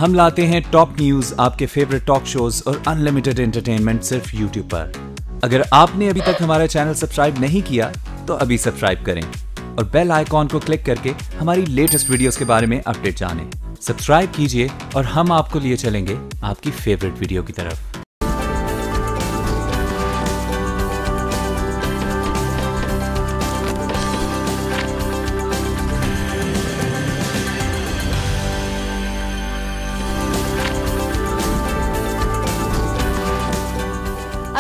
हम लाते हैं top news, आपके फेवरेट टॉक शोज और अनलिमिटेड एंटरटेनमेंट सिर्फ यूट्यूब पर। अगर आपने अभी तक हमारा चैनल सब्सक्राइब नहीं किया तो अभी सब्सक्राइब करें और बेल आइकॉन को क्लिक करके हमारी लेटेस्ट वीडियोस के बारे में अपडेट जानें। सब्सक्राइब कीजिए और हम आपको लिए चलेंगे आपकी फेवरेट वीडियो की तरफ।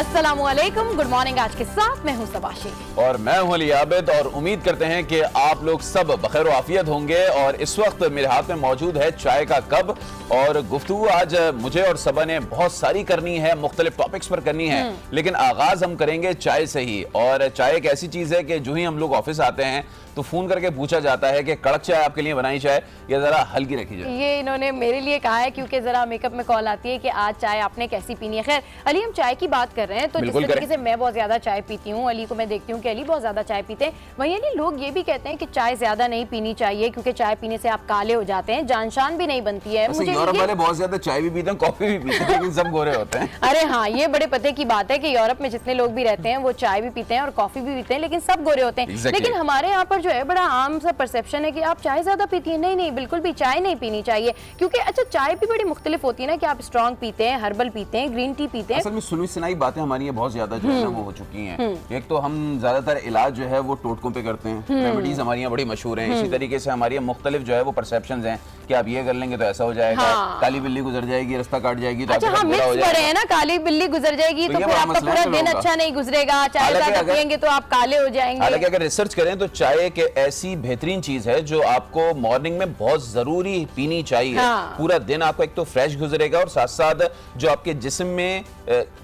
अस्सलामुअलैकुम, गुड मॉर्निंग। आज के साथ मैं हूं सबाशी और मैं हूं अली आबिद और उम्मीद करते हैं कि आप लोग सब बखैर आफियत होंगे। और इस वक्त मेरे हाथ में मौजूद है चाय का कप और गुफ्तगू आज मुझे और सबा ने बहुत सारी करनी है, मुख्तलिफ टॉपिक्स पर करनी है, लेकिन आगाज हम करेंगे चाय से ही। और चाय एक ऐसी चीज है कि जो ही हम लोग ऑफिस आते हैं तो फोन करके पूछा जाता है कि कड़क चाय आपके लिए बनाई चाय या जरा हल्की रखी जाए। ये इन्होंने मेरे लिए कहा है क्योंकि जरा मेकअप में कॉल आती है कि आज चाय आपने कैसी पीनी है। खैर अली, हम चाय की बात कर रहे हैं तो जिस तरीके से मैं बहुत ज्यादा चाय पीती हूँ, अली को मैं देखती हूँ कि अली बहुत ज्यादा चाय पीते हैं, वहीं अली लोग ये भी कहते हैं कि चाय ज्यादा नहीं पीनी चाहिए क्योंकि चाय पीने से आप काले हो जाते हैं, जान शान भी नहीं बनती है। मुझे यूरोप वाले बहुत ज्यादा चाय भी पीते हैं, कॉफी भी पीते हैं, लेकिन सब गोरे होते हैं। अरे हाँ, ये बड़े पते की बात है कि यूरोप में जितने लोग भी रहते हैं वो चाय भी पीते हैं और कॉफी भी पीते हैं, लेकिन सब गोरे होते हैं। लेकिन हमारे यहाँ पर जो है बड़ा आम सा परसेप्शन है कि आप चाय ज्यादा पीती हैं। नहीं नहीं, बिल्कुल भी चाय नहीं पीनी चाहिए क्योंकि अच्छा चाय भी बड़ी मुख्तलिफ होती है ना कि आप स्ट्रॉन्ग पीते हैं, हर्बल पीते हैं, ग्रीन टी पीते हैं। असल में सुनी सुनाई बातें हमारी ये बहुत ज्यादा जो है ना वो हो चुकी हैं। एक तो हम ज्यादातर इलाज जो है वो टोटकों पे करते हैं, रेमेडीज हमारी यहाँ बड़ी मशहूर हैं। इसी तरीके से हमारी मुख्तलिफ जो है वो परसेप्शंस हैं कि आप ये कर लेंगे तो ऐसा हो जाएगा, काली बिल्ली गुजर जाएगी, रास्ता काट जाएगी तो अच्छा हाँ, मिक्स हो रहे हैं ना, काली बिल्ली गुजर जाएगी तो फिर आपका पूरा दिन अच्छा नहीं गुजरेगा, चाय ज्यादा पिएंगे तो आप काले हो जाएंगे। हालांकि अगर रिसर्च करें तो चाय एक ऐसी बेहतरीन चीज है जो आपको मॉर्निंग में बहुत जरूरी पीनी चाहिए। पूरा दिन आपका एक तो फ्रेश गुजरेगा और साथ साथ जो आपके जिस्म में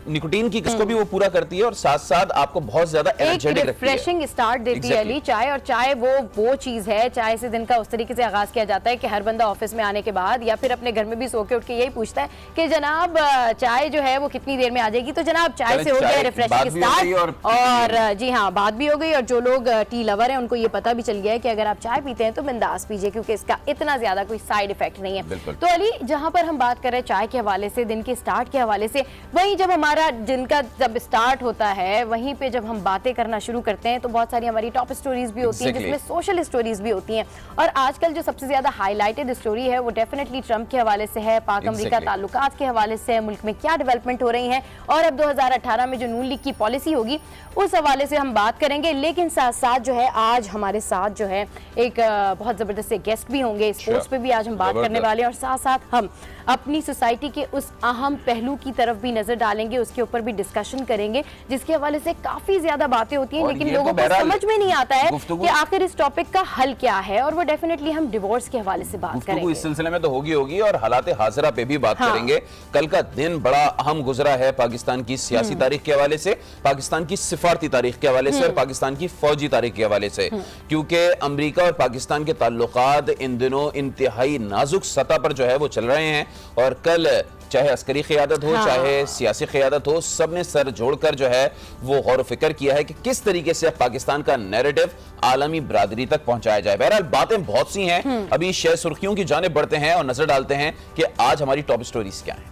निकोटीन की किसको भी वो पूरा करती है और साथ साथ आपको बहुत ज्यादा एनर्जेटिक रखती है, रिफ्रेशिंग स्टार्ट देती है अली चाय। और चाय वो चीज है, चाय से दिन का उस तरीके से आगाज किया जाता है कि हर बंदा ऑफिस में आने के बाद या फिर अपने घर में भी सो के उठ के यही पूछता है कि जनाब चाय जो है वो कितनी देर में आ जाएगी। तो जनाब चाय से हो गया रिफ्रेशिंग स्टार्ट और जी हाँ, बात भी हो गई। और जो लोग टी लवर है उनको ये पता भी चल गया है कि अगर आप चाय पीते हैं तो बिंदास पीजिए क्योंकि इसका इतना ज्यादा कोई साइड इफेक्ट नहीं है। तो अली, जहां पर हम बात कर रहे हैं चाय के हवाले से, दिन के स्टार्ट के हवाले से, वहीं जब हमारा दिन का जब स्टार्ट होता है वहीं पे जब हम बातें करना शुरू करते हैं तो बहुत सारी हमारी टॉप स्टोरीज भी होती हैं जिसमें सोशल स्टोरीज भी होती हैं। और आजकल जो सबसे ज्यादा हाईलाइटेड स्टोरी है वो डेफिनेटली ट्रंप के हवाले से है, पाक अमेरिका ताल्लुकात के हवाले से है, मुल्क में क्या डेवलपमेंट हो रही है और अब 2018 में जो नून लीग की पॉलिसी होगी उस हवाले से हम बात करेंगे। लेकिन साथ साथ जो है आज हमारे साथ जो है एक बहुत जबरदस्त गेस्ट भी होंगे, स्पोर्ट्स पे भी आज हम बात करने वाले हैं और साथ साथ हम अपनी सोसाइटी के उस अहम पहलू की तरफ भी नजर डालेंगे, उसके ऊपर भी डिस्कशन करेंगे जिसके हवाले से काफी ज्यादा बातें होती हैं लेकिन लोगों को समझ में नहीं आता है कि आखिर इस टॉपिक का हल क्या है। और वो डेफिनेटली हम डिवोर्स के हवाले से बात करेंगे, इस सिलसिले में तो होगी और हालात हाजिरा पे भी बात करेंगे। कल का दिन बड़ा अहम गुजरा है पाकिस्तान की सियासी तारीख के हवाले से, पाकिस्तान की सिफारती तारीख के हवाले से और पाकिस्तान की फौजी तारीख के हवाले से, क्योंकि अमेरिका और पाकिस्तान के ताल्लुकात इन दिनों इंतहाई नाजुक सतह पर जो है वो चल रहे हैं। और कल चाहे अस्करी क़ियादत हो चाहे सियासी क़ियादत हो, सब ने सर जोड़कर जो है वो गौर फिक्र किया है कि किस तरीके से पाकिस्तान का नैरेटिव आलमी बरादरी तक पहुंचाया जाए। बहरहाल बातें बहुत सी हैं, अभी शेर सुर्खियों की जानिब बढ़ते हैं और नजर डालते हैं कि आज हमारी टॉप स्टोरीज क्या हैं।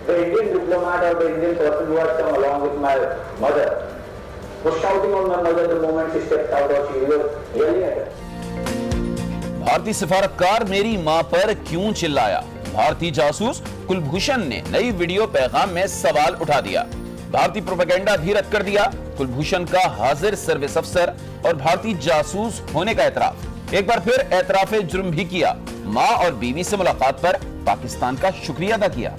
The Indian diplomat or the Indian person who has come along with my mother was shouting on my mother the moment she stepped out or she was yelling at her. भारतीय सिफारतकार मेरी मां पर क्यों चिल्लाया? भारतीय जासूस कुलभूषण ने नई वीडियो पैगाम में सवाल उठा दिया। भारतीय प्रोपेगेंडा भी रद्द कर दिया। कुलभूषण का हाजिर सर्विस अफसर और भारतीय जासूस होने का एतराफ। एक बार फिर एतराफे जुर्म भी किया। मां और बीवी से मुलाकात पर पाकिस्तान का शुक्रिया अदा किया।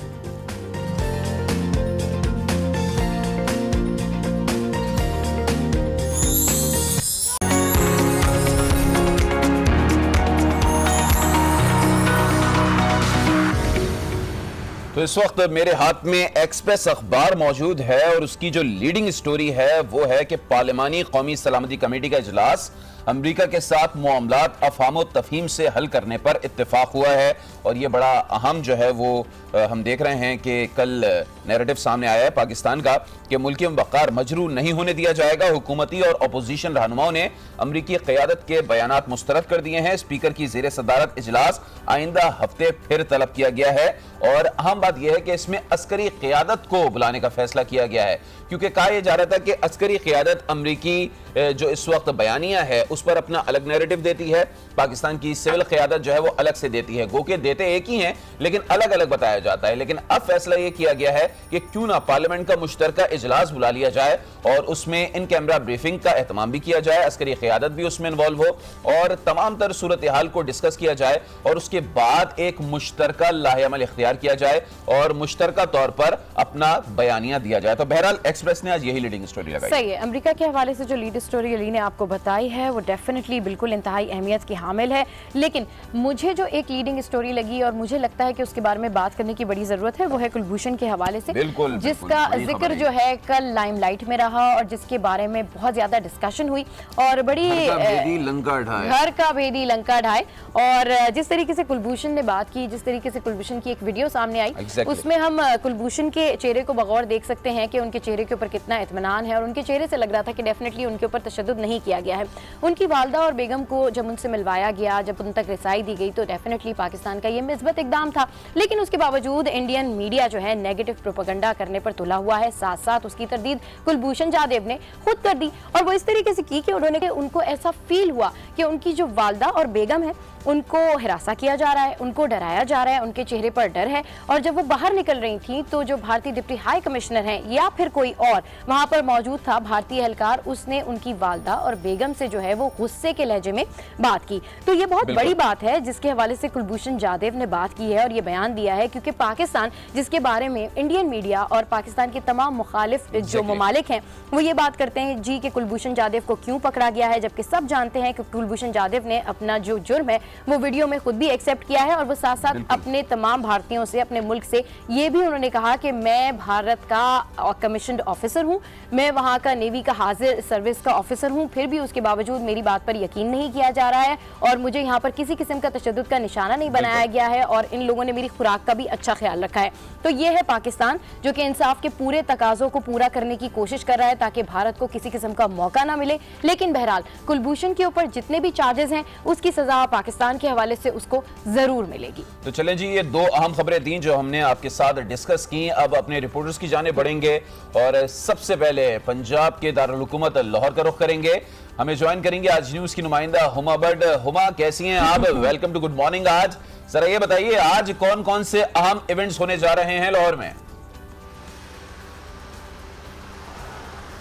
तो इस वक्त मेरे हाथ में एक्सप्रेस अखबार मौजूद है और उसकी जो लीडिंग स्टोरी है वो है कि पार्लिमानी कौमी सलामती कमेटी का इजलास अमेरिका के साथ मामलात अफहाम और तफहीम से हल करने पर इत्तेफाक हुआ है। और ये बड़ा अहम जो है वो हम देख रहे हैं कि कल नैरेटिव सामने आया है पाकिस्तान का कि मुल्की वक़ार मजरूह नहीं होने दिया जाएगा। हुकूमती और अपोजिशन रहनुमाओं ने अमरीकी क़यादत के बयानात मुस्तरद कर दिए हैं। स्पीकर की ज़ेर सदारत इजलास आइंदा हफ्ते फिर तलब किया गया है और अहम बात यह है कि इसमें अस्करी क़यादत को बुलाने का फैसला किया गया है, क्योंकि कहा यह जा रहा था कि अस्करी क़यादत अमरीकी जो इस वक्त बयानिया है उस पर अपना अलग नैरेटिव देती है, पाकिस्तान की सिविल क़यादत जो है वो अलग से देती है। गो के देते एक ही हैं लेकिन अलग अलग बताया जाता है। लेकिन अब फैसला यह किया गया है कि क्यों ना पार्लियामेंट का मुश्तरका इजलास बुला लिया जाए और उसमें इन कैमरा ब्रीफिंग का एहतमाम भी किया जाए, अस्करी क़यादत भी उसमें इन्वॉल्व हो और तमाम तर सूरत हाल को डिस्कस किया जाए और उसके बाद एक मुश्तरका लाहेअमल इख्तियार किया जाए और मुश्तरका तौर पर अपना बयानिया दिया जाए। तो बहरहाल एक्सप्रेस ने आज यही लीडिंग स्टोरी लगाई। सही है, अमेरिका के हवाले से जो लीड स्टोरी अली ने आपको बताई है वो डेफिनेटली बिल्कुल इंतहाई अहमियत की हामिल है। लेकिन मुझे जो एक लीडिंग स्टोरी लगी और मुझे लगता है कि उसके बारे में बात करने की बड़ी जरूरत है वो है कुलभूषण के हवाले से, जिसका जिक्र जो है कल लाइमलाइट में रहा और जिसके बारे में बहुत ज्यादा डिस्कशन हुई और बड़ी घर का भेदी लंका ढाए। और जिस तरीके से कुलभूषण ने बात की, जिस तरीके से कुलभूषण की एक वीडियो सामने आई उसमें हम कुलभूषण के चेहरे को बगौर देख सकते हैं कि उनके चेहरे के ऊपर कितना इत्मीनान है और उनके चेहरे से लग रहा था कि डेफिनेटली उनके ऊपर तशद्दुद नहीं किया गया है। उनकी वालदा और बेगम को जब उनसे मिलवाया गया, जब उन तक रिसाई दी गई तो डेफिनेटली पाकिस्तान का ये मिस्बत इकदाम था। लेकिन उसके बावजूद इंडियन मीडिया जो है नेगेटिव प्रोपेगेंडा करने पर तुला हुआ है। साथ साथ उसकी तरदीद कुलभूषण जादेव ने खुद कर दी और वो इस तरीके से की कि उनको ऐसा फील हुआ कि उनकी जो वालदा और बेगम है उनको हिरासा किया जा रहा है, उनको डराया जा रहा है, उनके चेहरे पर डर है। और जब वो बाहर निकल रही थी तो जो भारतीय डिप्टी हाई कमिश्नर हैं या फिर कोई और वहां पर मौजूद था भारतीय एहलकार, उसने उनकी वालदा और बेगम से जो है वो गुस्से के लहजे में बात की। तो ये बहुत बड़ी बात है जिसके हवाले से कुलभूषण जादेव ने बात की है और ये बयान दिया है, क्योंकि पाकिस्तान जिसके बारे में इंडियन मीडिया और पाकिस्तान के तमाम मुखालिफ जो ममालिक हैं वो ये बात करते हैं जी कि कुलभूषण जादेव को क्यों पकड़ा गया है, जबकि सब जानते हैं कि कुलभूषण जादेव ने अपना जो जुर्म है वो वीडियो में खुद भी एक्सेप्ट किया है और वो साथ साथ अपने तमाम भारतीयों से, अपने मुल्क से ये भी उन्होंने कहा कि मैं भारत का कमीशन्ड ऑफिसर हूं, मैं वहां का नेवी का हाजिर सर्विस का ऑफिसर हूं, फिर भी उसके बावजूद मेरी बात पर यकीन नहीं किया जा रहा है और मुझे यहाँ पर किसी किस्म का तशद्दुद का निशाना नहीं बनाया गया है और इन लोगों ने मेरी खुराक का भी अच्छा ख्याल रखा है। तो ये है पाकिस्तान जो कि इंसाफ के पूरे तकाजों को पूरा करने की कोशिश कर रहा है ताकि भारत को किसी किस्म का मौका ना मिले। लेकिन बहरहाल कुलभूषण के ऊपर जितने भी चार्जेस हैं उसकी सजा पाकिस्तान के हवाले से उसको जरूर मिलेगी। तो चलें जी, ये दो अहम खबरें थीं जो हमने आपके साथ डिस्कस की। अब अपने रिपोर्टर्स की जाने बढ़ेंगे और सबसे पहले पंजाब के दारुल हुकूमत लाहौर का रुख करेंगे। हमें ज्वाइन करेंगे आज न्यूज की नुमाइंदा हुमा बट। हुमा, कैसी हैं आप? Welcome to good morning. आज जरा ये बताइए आज कौन कौन से अहम इवेंट्स होने जा रहे हैं लाहौर में?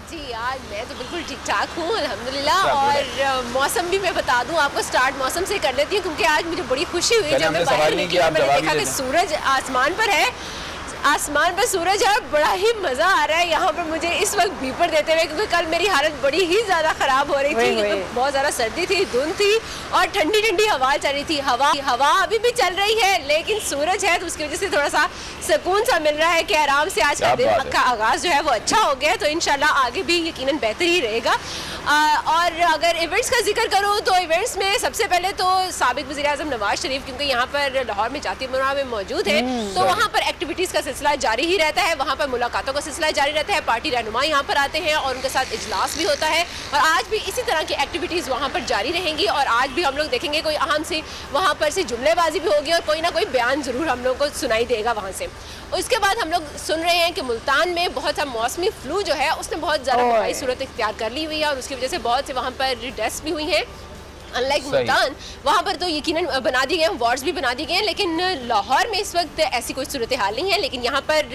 जी, आज मैं तो बिल्कुल ठीक ठाक हूँ अल्हम्दुलिल्लाह। और मौसम भी मैं बता दूं आपको, स्टार्ट मौसम से कर लेती हूँ क्योंकि आज मुझे बड़ी खुशी हुई जब मैं बाहर निकली, मैंने देखा कि सूरज आसमान पर है, आसमान पर सूरज है, बड़ा ही मजा आ रहा है यहाँ पर मुझे इस वक्त बीपर देते हुए, क्योंकि कल मेरी हालत बड़ी ही ज्यादा खराब हो रही थी क्योंकि बहुत ज्यादा सर्दी थी, धुंध थी और ठंडी ठंडी हवा चल रही थी। हवा अभी भी चल रही है लेकिन सूरज है तो उसकी वजह से थोड़ा सा सुकून सा मिल रहा है कि आराम से आज का दिन का आगाज जो है वो अच्छा हो गया। तो इंशाल्लाह आगे भी यकीनन बेहतर ही रहेगा। और अगर इवेंट्स का जिक्र करूँ तो इवेंट्स में सबसे पहले तो साबिक वज़ीर आज़म नवाज शरीफ क्योंकि यहाँ पर लाहौर में जाती मुरा में मौजूद है तो वहाँ पर एक्टिविटीज़ का सिलसिला जारी ही रहता है, वहाँ पर मुलाकातों का सिलसिला जारी रहता है, पार्टी रहनुमा यहाँ पर आते हैं और उनके साथ इजलास भी होता है और आज भी इसी तरह की एक्टिविटीज़ वहाँ पर जारी रहेंगी। और आज भी हम लोग देखेंगे कोई अहम सी वहाँ पर से जुमलेबाजी भी होगी और कोई ना कोई बयान ज़रूर हम लोग को सुनाई देगा वहाँ से। उसके बाद हम लोग सुन रहे हैं कि मुल्तान में बहुत सा मौसमी फ्लू जो है उसने बहुत ज़्यादा बुरी सूरत इख्तियार कर ली हुई है और उसकी वजह से बहुत से वहाँ पर डेथ्स भी हुई हैं। अनलाइक मुल्तान वहाँ पर तो यकीनन बना दिए गए हैं, वार्ड्स भी बना दिए गए हैं, लेकिन लाहौर में इस वक्त ऐसी कोई सूरत हाल नहीं है। लेकिन यहाँ पर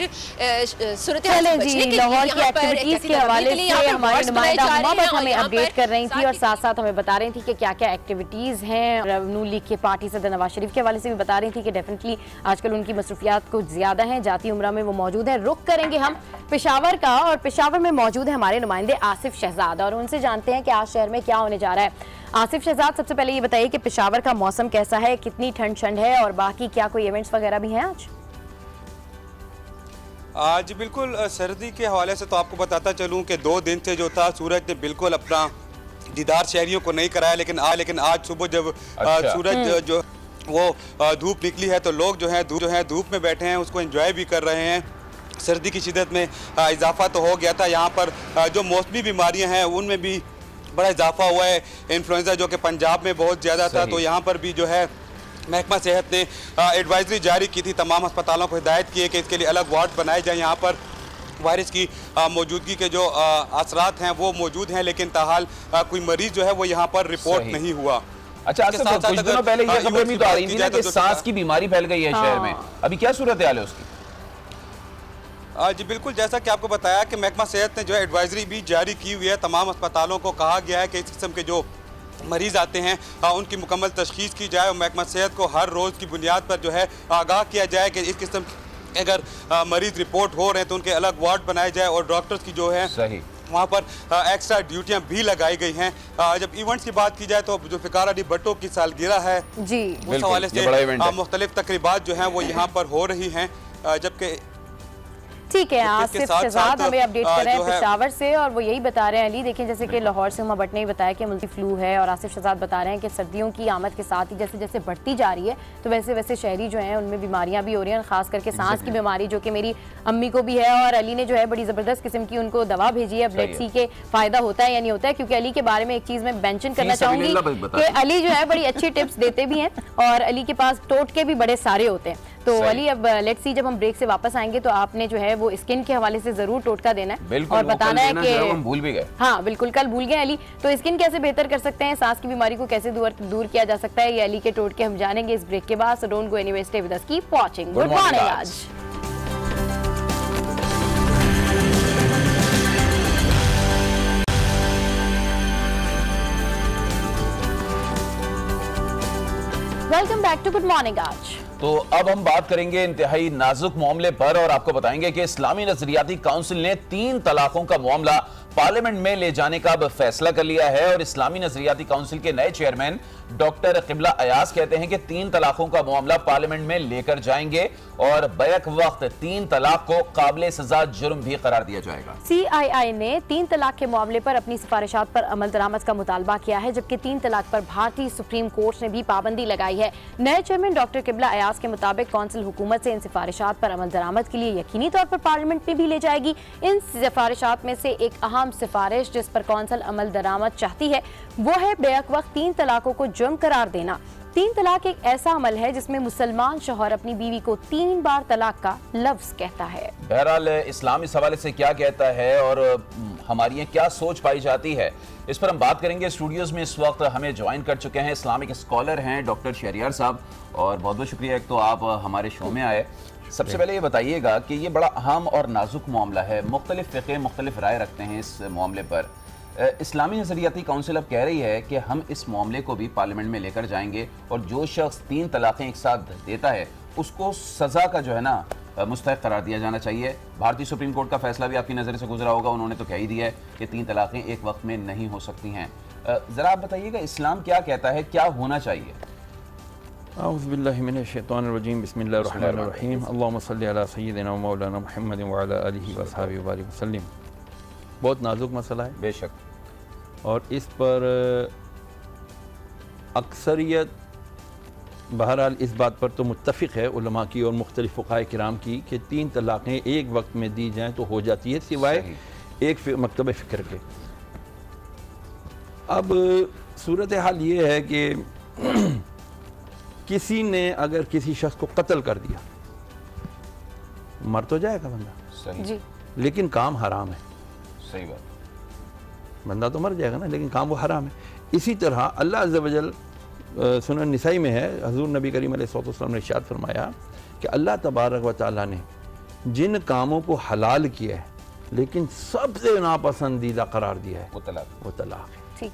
सूरत हाल से बचने के लिए यहाँ पर एक्टिविटीज के हवाले से हमारी नुमाइंदा हुमा बट हमें अपडेट कर रही थी और साथ साथ हमें बता रही थी कि क्या क्या एक्टिविटीज हैं। नून लीग के पार्टी सदर नवाज शरीफ के हवाले से भी बता रही थी कि डेफिनेटली आजकल उनकी मसरूफियात कुछ ज्यादा हैं, जाती उम्रा में वो मौजूद है। रुख करेंगे हम पेशावर का और पेशावर में मौजूद है हमारे नुमाइंदे आसिफ शहजाद और उनसे जानते हैं कि आज शहर में क्या होने जा रहा है। आसिफ शहजाद, सबसे पहले ये बताइए कि पेशावर का मौसम कैसा है, कितनी ठंड है और बाकी क्या कोई इवेंट्स वगैरह भी हैं आज? जी बिल्कुल, सर्दी के हवाले से तो आपको बताता चलूं कि 2 दिन से जो था सूरज ने बिल्कुल अपना दीदार शहरियों को नहीं कराया, लेकिन आज सुबह जब सूरज जो वो धूप निकली है तो लोग जो है धूप में बैठे हैं, उसको एंजॉय भी कर रहे हैं। सर्दी की शिद्दत में इजाफा तो हो गया था। यहाँ पर जो मौसमी बीमारियाँ हैं उनमें भी बड़ा इजाफा हुआ है। इन्फ्लुएंजा जो कि पंजाब में बहुत ज़्यादा था, तो यहाँ पर भी जो है महकमा सेहत ने एडवाइजरी जारी की थी, तमाम अस्पतालों को हिदायत की है कि इसके लिए अलग वार्ड बनाए जाए। यहाँ पर वायरस की मौजूदगी के जो असरात हैं वो मौजूद हैं, लेकिन ताहाल कोई मरीज जो है वो यहाँ पर रिपोर्ट नहीं हुआ। अच्छा, कुछ दिनों पहले ये खबर भी तो आ रही थी ना कि सांस की बीमारी फैल गई है शहर में, अभी क्या सूरत हाल है उसकी? जी बिल्कुल, जैसा कि आपको बताया कि महकमा सेहत ने जो है एडवाइजरी भी जारी की हुई है। तमाम अस्पतालों को कहा गया है कि इस किस्म के जो मरीज आते हैं उनकी मुकम्मल तशखीस की जाए और महकमा सेहत को हर रोज़ की बुनियाद पर जो है आगाह किया जाए कि इस किस्म अगर मरीज रिपोर्ट हो रहे हैं तो उनके अलग वार्ड बनाए जाए और डॉक्टर्स की जो है सही वहाँ पर एक्स्ट्रा ड्यूटियाँ भी लगाई गई हैं। जब इवेंट्स की बात की जाए तो जो ज़ुल्फ़िकार अली भुट्टो की सालगिरह है जी, उस हवाले से मुख्तलिफ तकरीबात जो हैं वो यहाँ पर हो रही हैं। जबकि ठीक है, आसिफ शहजाद हमें अपडेट कर रहे हैं पेशावर से और वो यही बता रहे हैं अली, देखें जैसे कि लाहौर से उमा भट्ट ने बताया कि मल्टी फ्लू है और आसिफ शहजाद बता रहे हैं कि सर्दियों की आमद के साथ ही जैसे जैसे बढ़ती जा रही है तो वैसे वैसे शहरी जो हैं उनमें बीमारियां भी हो रही हैं, खास करके सांस की बीमारी जो कि मेरी अम्मी को भी है। और अली ने जो है बड़ी ज़बरदस्त किस्म की उनको दवा भेजी है। ब्लेड सी के फ़ायदा होता है या नहीं होता है, क्योंकि अली के बारे में एक चीज़ मैं मेंशन करना चाहूँगी कि अली जो है बड़ी अच्छी टिप्स देते भी हैं और अली के पास टोटके भी बड़े सारे होते हैं। तो अली अब लेट्स सी जब हम ब्रेक से वापस आएंगे तो आपने जो है वो स्किन के हवाले से जरूर टोटका देना है और बताना है कि हम भूल भी गए। हाँ बिल्कुल, कल भूल गए अली। तो स्किन कैसे बेहतर कर सकते हैं, सांस की बीमारी को कैसे दूर किया जा सकता है, ये अली के टोटके हम जानेंगे इस ब्रेक के बाद। So don't go anywhere, stay with us, keep watching good morning Aaj. Welcome back to good morning आज। तो अब हम बात करेंगे इंतहाई नाजुक मामले पर और आपको बताएंगे कि इस्लामी नजरियाती काउंसिल ने 3 तलाकों का मामला पार्लियामेंट में ले जाने का अब फैसला कर लिया है। और इस्लामी नजरियाती काउंसिल के नए चेयरमैन डॉक्टर किबला अयाज कहते हैं कि 3 तलाकों का मामला पार्लियामेंट में लेकर जाएंगे और बैक वक्त 3 तलाक को काबिले सजा जुर्म भी करार दिया जाएगा। CII ने 3 तलाक के मामले पर अपनी सिफारिशात पर अमल दरामद का मुतालबा किया है, जबकि 3 तलाक पर भारतीय सुप्रीम कोर्ट ने भी पाबंदी लगाई है। नए चेयरमैन डॉक्टर किबला अयाज के मुताबिक कौंसिल हुकूमत से इन सिफारिशात पर अमल दरामद के लिए यकीनी तौर पर पार्लियामेंट में भी ले जाएगी। इन सिफारिशात में से एक अहम सिफारिश जिस पर कौंसिल अमल दरामद चाहती है वो है बैक वक्त 3 तलाकों को जुर्म करार देना। 3 तलाक एक ऐसा अमल है जिसमें मुसलमान शौहर अपनी बीवी को 3 बार तलाक का लफ्ज कहता है। बहरहाल इस्लाम इस हवाले से क्या कहता है और हमारी क्या सोच पाई जाती है, इस पर हम बात करेंगे। स्टूडियोज में इस वक्त हमें ज्वाइन कर चुके हैं इस्लामिक स्कॉलर हैं डॉक्टर शहरियार साहब, और बहुत बहुत शुक्रिया एक तो आप हमारे शो में आए। सबसे पहले ये बताइएगा कि ये बड़ा अहम और नाजुक मामला है, मुख्तलिफ फ़िक़े मुख्तलिफ राय रखते हैं इस मामले पर। इस्लामी नज़रियाती काउंसिल अब कह रही है कि हम इस मामले को भी पार्लियामेंट में लेकर जाएंगे और जो शख्स 3 तलाक़ें एक साथ देता है उसको सज़ा का जो है ना मुस्तहक़ करार दिया जाना चाहिए। भारतीय सुप्रीम कोर्ट का फैसला भी आपकी नज़र से गुजरा होगा, उन्होंने तो कह ही दिया है कि 3 तलाक़ें एक वक्त में नहीं हो सकती हैं। ज़रा आप बताइएगा इस्लाम क्या कहता है, क्या होना चाहिए? औज़ुबिल्लाहि मिनश्शैतानिर्रजीम, बिस्मिल्लाहिर्रहमानिर्रहीम, अल्लाहुम्मा सल्लि अला सय्यिदिना व मौलाना मुहम्मद व अला आलिहि व अस्हाबिहि व बारिक वसल्लम। बहुत नाजुक मसला है बेशक, और इस पर अक्सरियत बहरहाल इस बात पर तो मुत्तफ़िक़ है उलमा की और मुख्तलिफ़ फ़ुक़हाए किराम की कि 3 तलाक़ें एक वक्त में दी जाएँ तो हो जाती है, सिवाय एक मकतब फ़िक्र के। अब सूरत हाल ये है कि किसी ने अगर किसी शख्स को कत्ल कर दिया, मर तो जाएगा बंदा, सही जी, लेकिन काम हराम है। सही बात, बंदा तो मर जाएगा ना, लेकिन काम वो हराम है। इसी तरह अल्लाह अज़्ज़ व जल सुनन निसाई में है, हज़ूर नबी करीम अलैहिस्सलाम ने इरशाद फरमाया कि अल्लाह तबारक व तआला ने जिन कामों को हलाल किया है लेकिन सबसे नापसंदीदा करार दिया है वो तलाक है।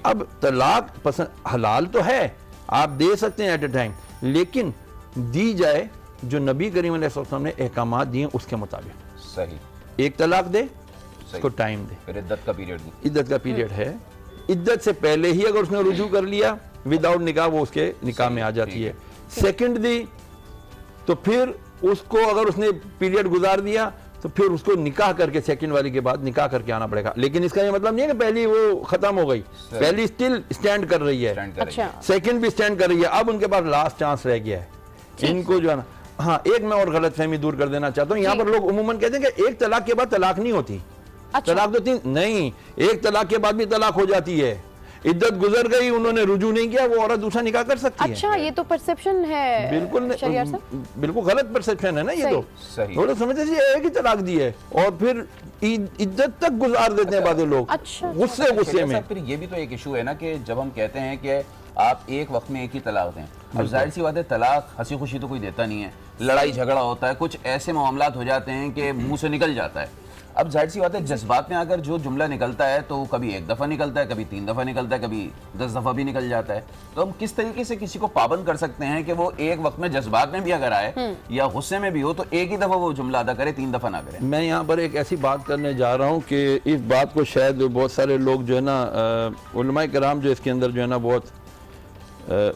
अब तलाक पसंद हलाल तो है, आप दे सकते हैं एट ए टाइम, लेकिन दी जाए जो नबी करीम अलैहिस्सलाम ने अहकामात दिए उसके मुताबिक। सही, एक तलाक दे, उसको टाइम दे, फिर इद्दत का पीरियड, इद्दत का पीरियड है, इद्दत से पहले ही अगर उसने रुजू कर लिया विदाउट निकाह वो उसके निकाह में आ जाती है। सेकंड दी तो फिर उसको अगर उसने पीरियड गुजार दिया तो फिर उसको निकाह करके सेकंड वाली के बाद निकाह करके आना पड़ेगा। लेकिन इसका ये मतलब नहीं है कि पहली वो खत्म हो गई, पहली स्टिल स्टैंड कर रही है, अच्छा सेकंड भी स्टैंड कर रही है, अब उनके पास लास्ट चांस रह गया है इनको जो है ना। हाँ, एक मैं और गलतफहमी दूर कर देना चाहता हूँ, यहाँ पर लोग उम्मूमन कहते हैं कि एक तलाक के बाद तलाक नहीं होती। अच्छा। तलाक तो तीन नहीं, एक तलाक के बाद भी तलाक हो जाती है। इद्दत गुजर गई, उन्होंने रुजू नहीं किया, वो औरत दूसरा निकाह कर सकती है। अच्छा, ये तो परसेप्शन है, बिल्कुल गलत परसेप्शन है ना ये। तो थोड़ा समझते थे एक ही तलाक दी है और फिर इज्जत तक गुजार देते हैं बातें लोग। अच्छा, गुस्से में। फिर ये भी तो एक इशू है ना कि जब हम कहते हैं कि आप एक वक्त में एक ही तलाक दें, अब जाहिर सी बात है तलाक हंसी खुशी तो कोई देता नहीं है, लड़ाई झगड़ा होता है, कुछ ऐसे मामलात हो जाते हैं कि मुंह से निकल जाता है। अब जाहिर सी बात है जज्बात में आकर जो जुमला निकलता है तो कभी एक दफ़ा निकलता है, कभी 3 दफ़ा निकलता है, कभी 10 दफ़ा भी निकल जाता है। तो हम किस तरीके से किसी को पाबंद कर सकते हैं कि वो एक वक्त में जज्बात में भी अगर आए या गुस्से में भी हो तो एक ही दफ़ा वो जुमला अदा करे, 3 दफ़ा ना करे। मैं यहाँ पर एक ऐसी बात करने जा रहा हूँ कि इस बात को शायद बहुत सारे लोग जो है ना, उलमाए किराम जो इसके अंदर जो है ना बहुत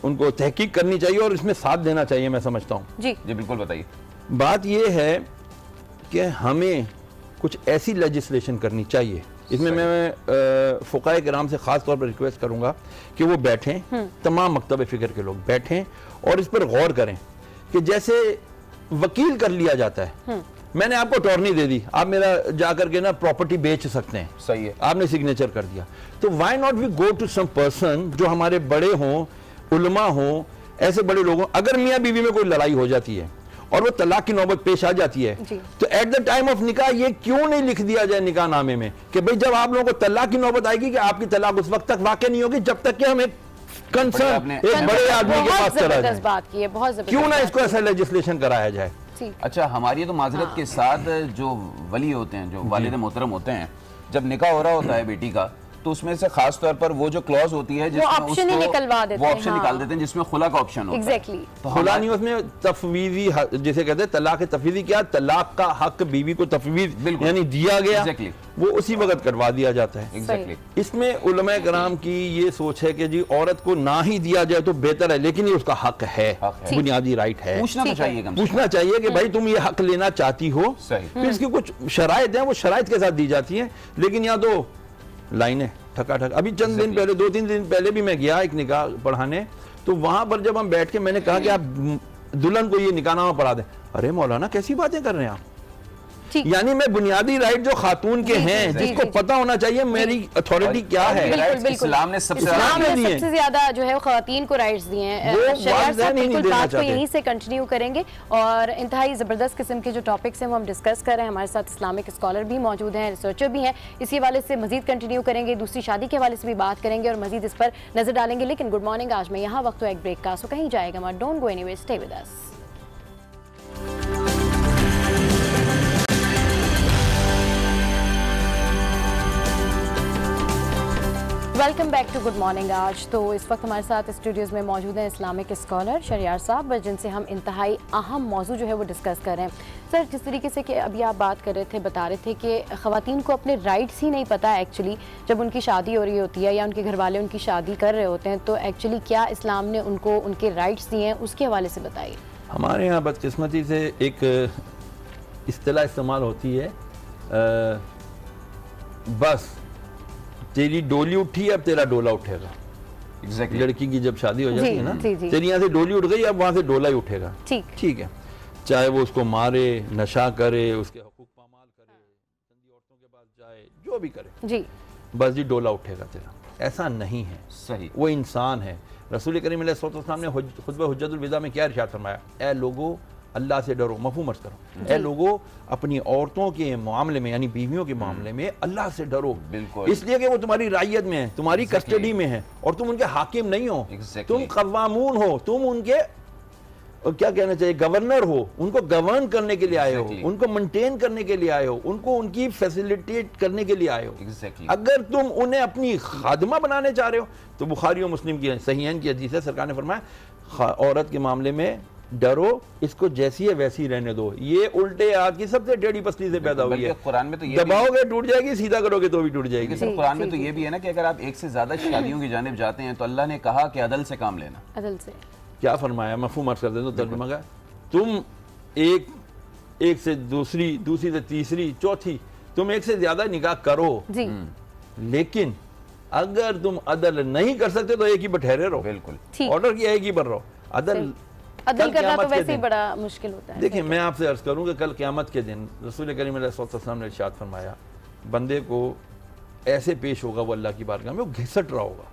उनको तहकीक करनी चाहिए और इसमें साथ देना चाहिए, मैं समझता हूँ। जी बिल्कुल, बताइए। बात ये है कि हमें कुछ ऐसी लेजिस्लेशन करनी चाहिए, इसमें मैं फ़ुक़हाए किराम से ख़ास तौर पर रिक्वेस्ट करूँगा कि वो बैठें, तमाम मकतब फ़िक्र के लोग बैठें और इस पर गौर करें कि जैसे वकील कर लिया जाता है, मैंने आपको अटॉर्नी दे दी, आप मेरा जाकर के ना प्रॉपर्टी बेच सकते हैं, सही है, आपने सिग्नेचर कर दिया, तो why not we go to some person जो हमारे बड़े हों, उलमा हों, ऐसे बड़े लोगों, अगर मियाँ बीवी में कोई लड़ाई हो जाती है और वो तलाक की नौबत पेश आ जाती है तो एट द टाइम ऑफ निकाह ये क्यों नहीं लिख दिया जाए निकाह नामे में कि भाई जब आप लोगों को तलाक की नौबत आएगी कि आपकी तलाक उस वक्त तक वाक़ई नहीं होगी जब तक कि हम एक कंसर्न एक बड़े आदमी के पास करा जाए, क्यों ना इसको ऐसा लेजिस्लेशन कराया जाए। अच्छा, हमारी तो माजरत के साथ जो वली होते हैं, जो वालिद मोहतरम होते हैं, जब निकाह हो रहा होता है बेटी का तो उसमें से खास तौर पर वो जो क्लॉज होती है वो ऑप्शन ही निकलवा देते हैं, वो ऑप्शन निकाल देते हैं जिसमें खुला का ऑप्शन होता है। तो खुला नहीं, उसमें तफवीज़ी जिसे कहते हैं तलाक तफवीज़ी, क्या तलाक का हक बीवी को तफवीज़ यानी दिया गया, वो उसी वक्त करवा दिया जाता है। इसमें उलमाए किराम की ये सोच है कि जी औरत को ना ही दिया जाए तो बेहतर है, लेकिन ये उसका हक है, बुनियादी राइट है, पूछना चाहिए कि भाई तुम ये हक लेना चाहती हो, फिर इसकी कुछ शराइत है, वो शराइत के साथ दी जाती है। लेकिन यहाँ तो लाइनें ठकाठक। अभी चंद दिन पहले, 2-3 दिन पहले भी मैं गया एक निकाह पढ़ाने, तो वहां पर जब हम बैठ के मैंने कहा कि आप दुल्हन को ये निकाहनामा पढ़ा दें, अरे मौलाना कैसी बातें कर रहे हैं आप, यानी मैं बुनियादी राइट जो खातून के हैं जिसको पता होना चाहिए मेरी अथॉरिटी क्या है। इस्लाम ने सबसे ज्यादा जो है खातून को राइट्स दिए हैं। बात को यहीं से कंटिन्यू करेंगे और इंतहाई जबरदस्त किस्म के जो टॉपिक्स हैं वो हम डिस्कस कर रहे हैं। हमारे साथ इस्लामिक स्कॉलर भी मौजूद हैं, रिसर्चर भी हैं, इसी हवाले से मजीद कंटिन्यू करेंगे, दूसरी शादी के हवाले से भी बात करेंगे और मजीद इस पर नजर डालेंगे। लेकिन गुड मॉर्निंग आज मैं यहाँ वक्त एक ब्रेक का, सो कहीं जाएगा मत, don't go anywhere, stay with us. Welcome back to good morning आज। तो इस वक्त हमारे साथ स्टूडियोज़ में मौजूद हैं इस्लामिक स्कॉलर शरियार साहब, जिनसे हम इंतहाई अहम मौजू जो है वो डिस्कस कर रहे हैं। सर, जिस तरीके से कि अभी आप बात कर रहे थे, बता रहे थे कि ख़वातीन को अपने राइट्स ही नहीं पता एक्चुअली, जब उनकी शादी हो रही होती है या उनके घर वाले उनकी शादी कर रहे होते हैं, तो एक्चुअली क्या इस्लाम ने उनको उनके राइट्स दिए हैं, उसके हवाले से बताइए। हमारे यहाँ बदकिस्मती से एक इस्तिलाह इस्तेमाल होती है, बस तेरी डोली उठी अब तेरा डोला उठेगा। Exactly. लड़की की जब शादी हो जाती है ना, तेरी यहाँ से डोली उठ गई, अब वहाँ से डोला ही उठेगा। ठीक है, चाहे वो उसको मारे, नशा करे, उसके हकूक पामाल करे, गंदी औरतों के पास जाए, जो भी करे जी, बस जी डोला उठेगा तेरा। ऐसा नहीं है, सही, वो इंसान है। रसूल करीम अलैहि सल्लम ने खुतबा हुज्जतुल विदा में क्या इरशाद फरमाया, ए लोगों अल्लाह से डरो, मफहूम मत करो, ए लोगों अपनी औरतों के मामले में यानी बीवियों के मामले में अल्लाह से डरो, बिल्कुल, इसलिए कि वो तुम्हारी रायत में है, तुम्हारी कस्टडी में है और तुम उनके हाकिम नहीं हो, तुम कव्वामून हो, तुम उनके क्या कहना चाहिए गवर्नर हो, उनको गवर्न करने के लिए आए हो, उनको मेंटेन करने के लिए आए हो, उनको उनकी फैसिलिटेट करने के लिए आए हो। अगर तुम उन्हें अपनी खादमा बनाने चाह रहे हो तो बुखारी और मुस्लिम की सहीहैन की हदीस है, सरकार ने फरमाया औरत के मामले में डरो, इसको जैसी है वैसी रहने दो। ये उल्टे हाथ की सबसे टेढ़ी पसली से पैदा हुई है। कुरान में तो ये दबाओगे टूट जाएगी, सीधा करोगे तो भी टूट जाएगी। सर, कुरान में तो ये भी है ना कि अगर आप एक से ज्यादा शादियों की जानिब जाते हैं तो अल्लाह ने कहा कि अदल से काम लेना। अदल से क्या फरमाया, मफहूम अर्ज कर दे तो तर्जुमा का, तुम एक एक से दूसरी, दूसरी से तीसरी, चौथी, तुम एक से ज्यादा निकाह करो जी। लेकिन अगर तुम अदल नहीं कर सकते तो एक ही पर ठहरे रहो। बिल्कुल ऑर्डर किया एक ही पर रहो। अदल करना तो वैसे ही बड़ा मुश्किल होता है। देखिए मैं आपसे अर्ज करूं कि कल क़यामत के दिन रसूल करीम अलैहि सल्लम ने इरशाद फरमाया, बंदे को ऐसे पेश होगा वो अल्लाह की बारगाह में, वो घिसट रहा होगा।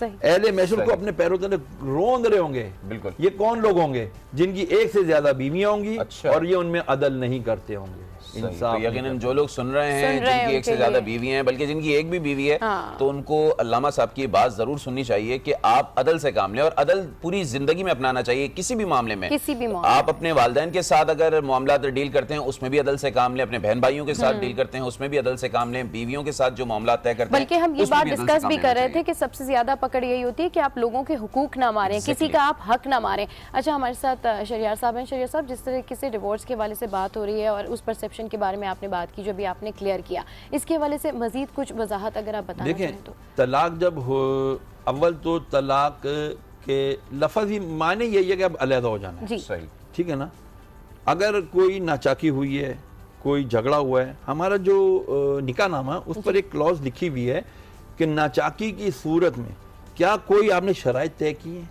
अहले महशर को अपने पैरों तले रोंद रहे होंगे। बिल्कुल। ये कौन लोग होंगे? जिनकी एक से ज्यादा बीवियां होंगी। अच्छा। और ये उनमें अदल नहीं करते होंगे। तो यकीनन जो लोग सुन रहे हैं जिनकी एक से ज्यादा बीवी हैं, बल्कि जिनकी एक भी बीवी है, तो उनको अल्लामा साहब की बात जरूर सुननी चाहिए कि आप अदल से काम लें, और अदल पूरी जिंदगी में अपनाना चाहिए किसी भी मामले में। आप अपने वालिदैन के साथ अगर मामला डील करते हैं उसमें भी अदल से काम लें, अपने बहन भाइयों के साथ डील करते हैं उसमें भी अदल से काम लें, बीवियों के साथ जो मामला तय करते हैं। बल्कि हम ये बात डिस्कस भी कर रहे थे कि सबसे ज्यादा पकड़ यही होती है कि आप लोगों के हुकूक ना मारें, किसी का आप हक ना मारें। अच्छा, हमारे साथ शरियार साहब हैं। शरियार साहब, जिस तरीके से डिवोर्स के हवाले से बात हो रही है और उस परसेप्शन के बारे में आपने बात की जो भी आपने क्लियर किया, इसके हवाले से मजीद कुछ वजाहत अगर आप बताना चाहें तो। तलाक जब हो, अव्वल तो तलाक के लफ्ज़ ही माने यही है कि अब अलहदा हो जाना है। सही, ठीक है ना। अगर कोई नाचाकी हुई है, कोई झगड़ा हुआ है, हमारा जो निकाहनामा उस पर एक क्लॉज लिखी हुई है कि नाचाकी की सूरत में क्या कोई आपने शराइत तय की है।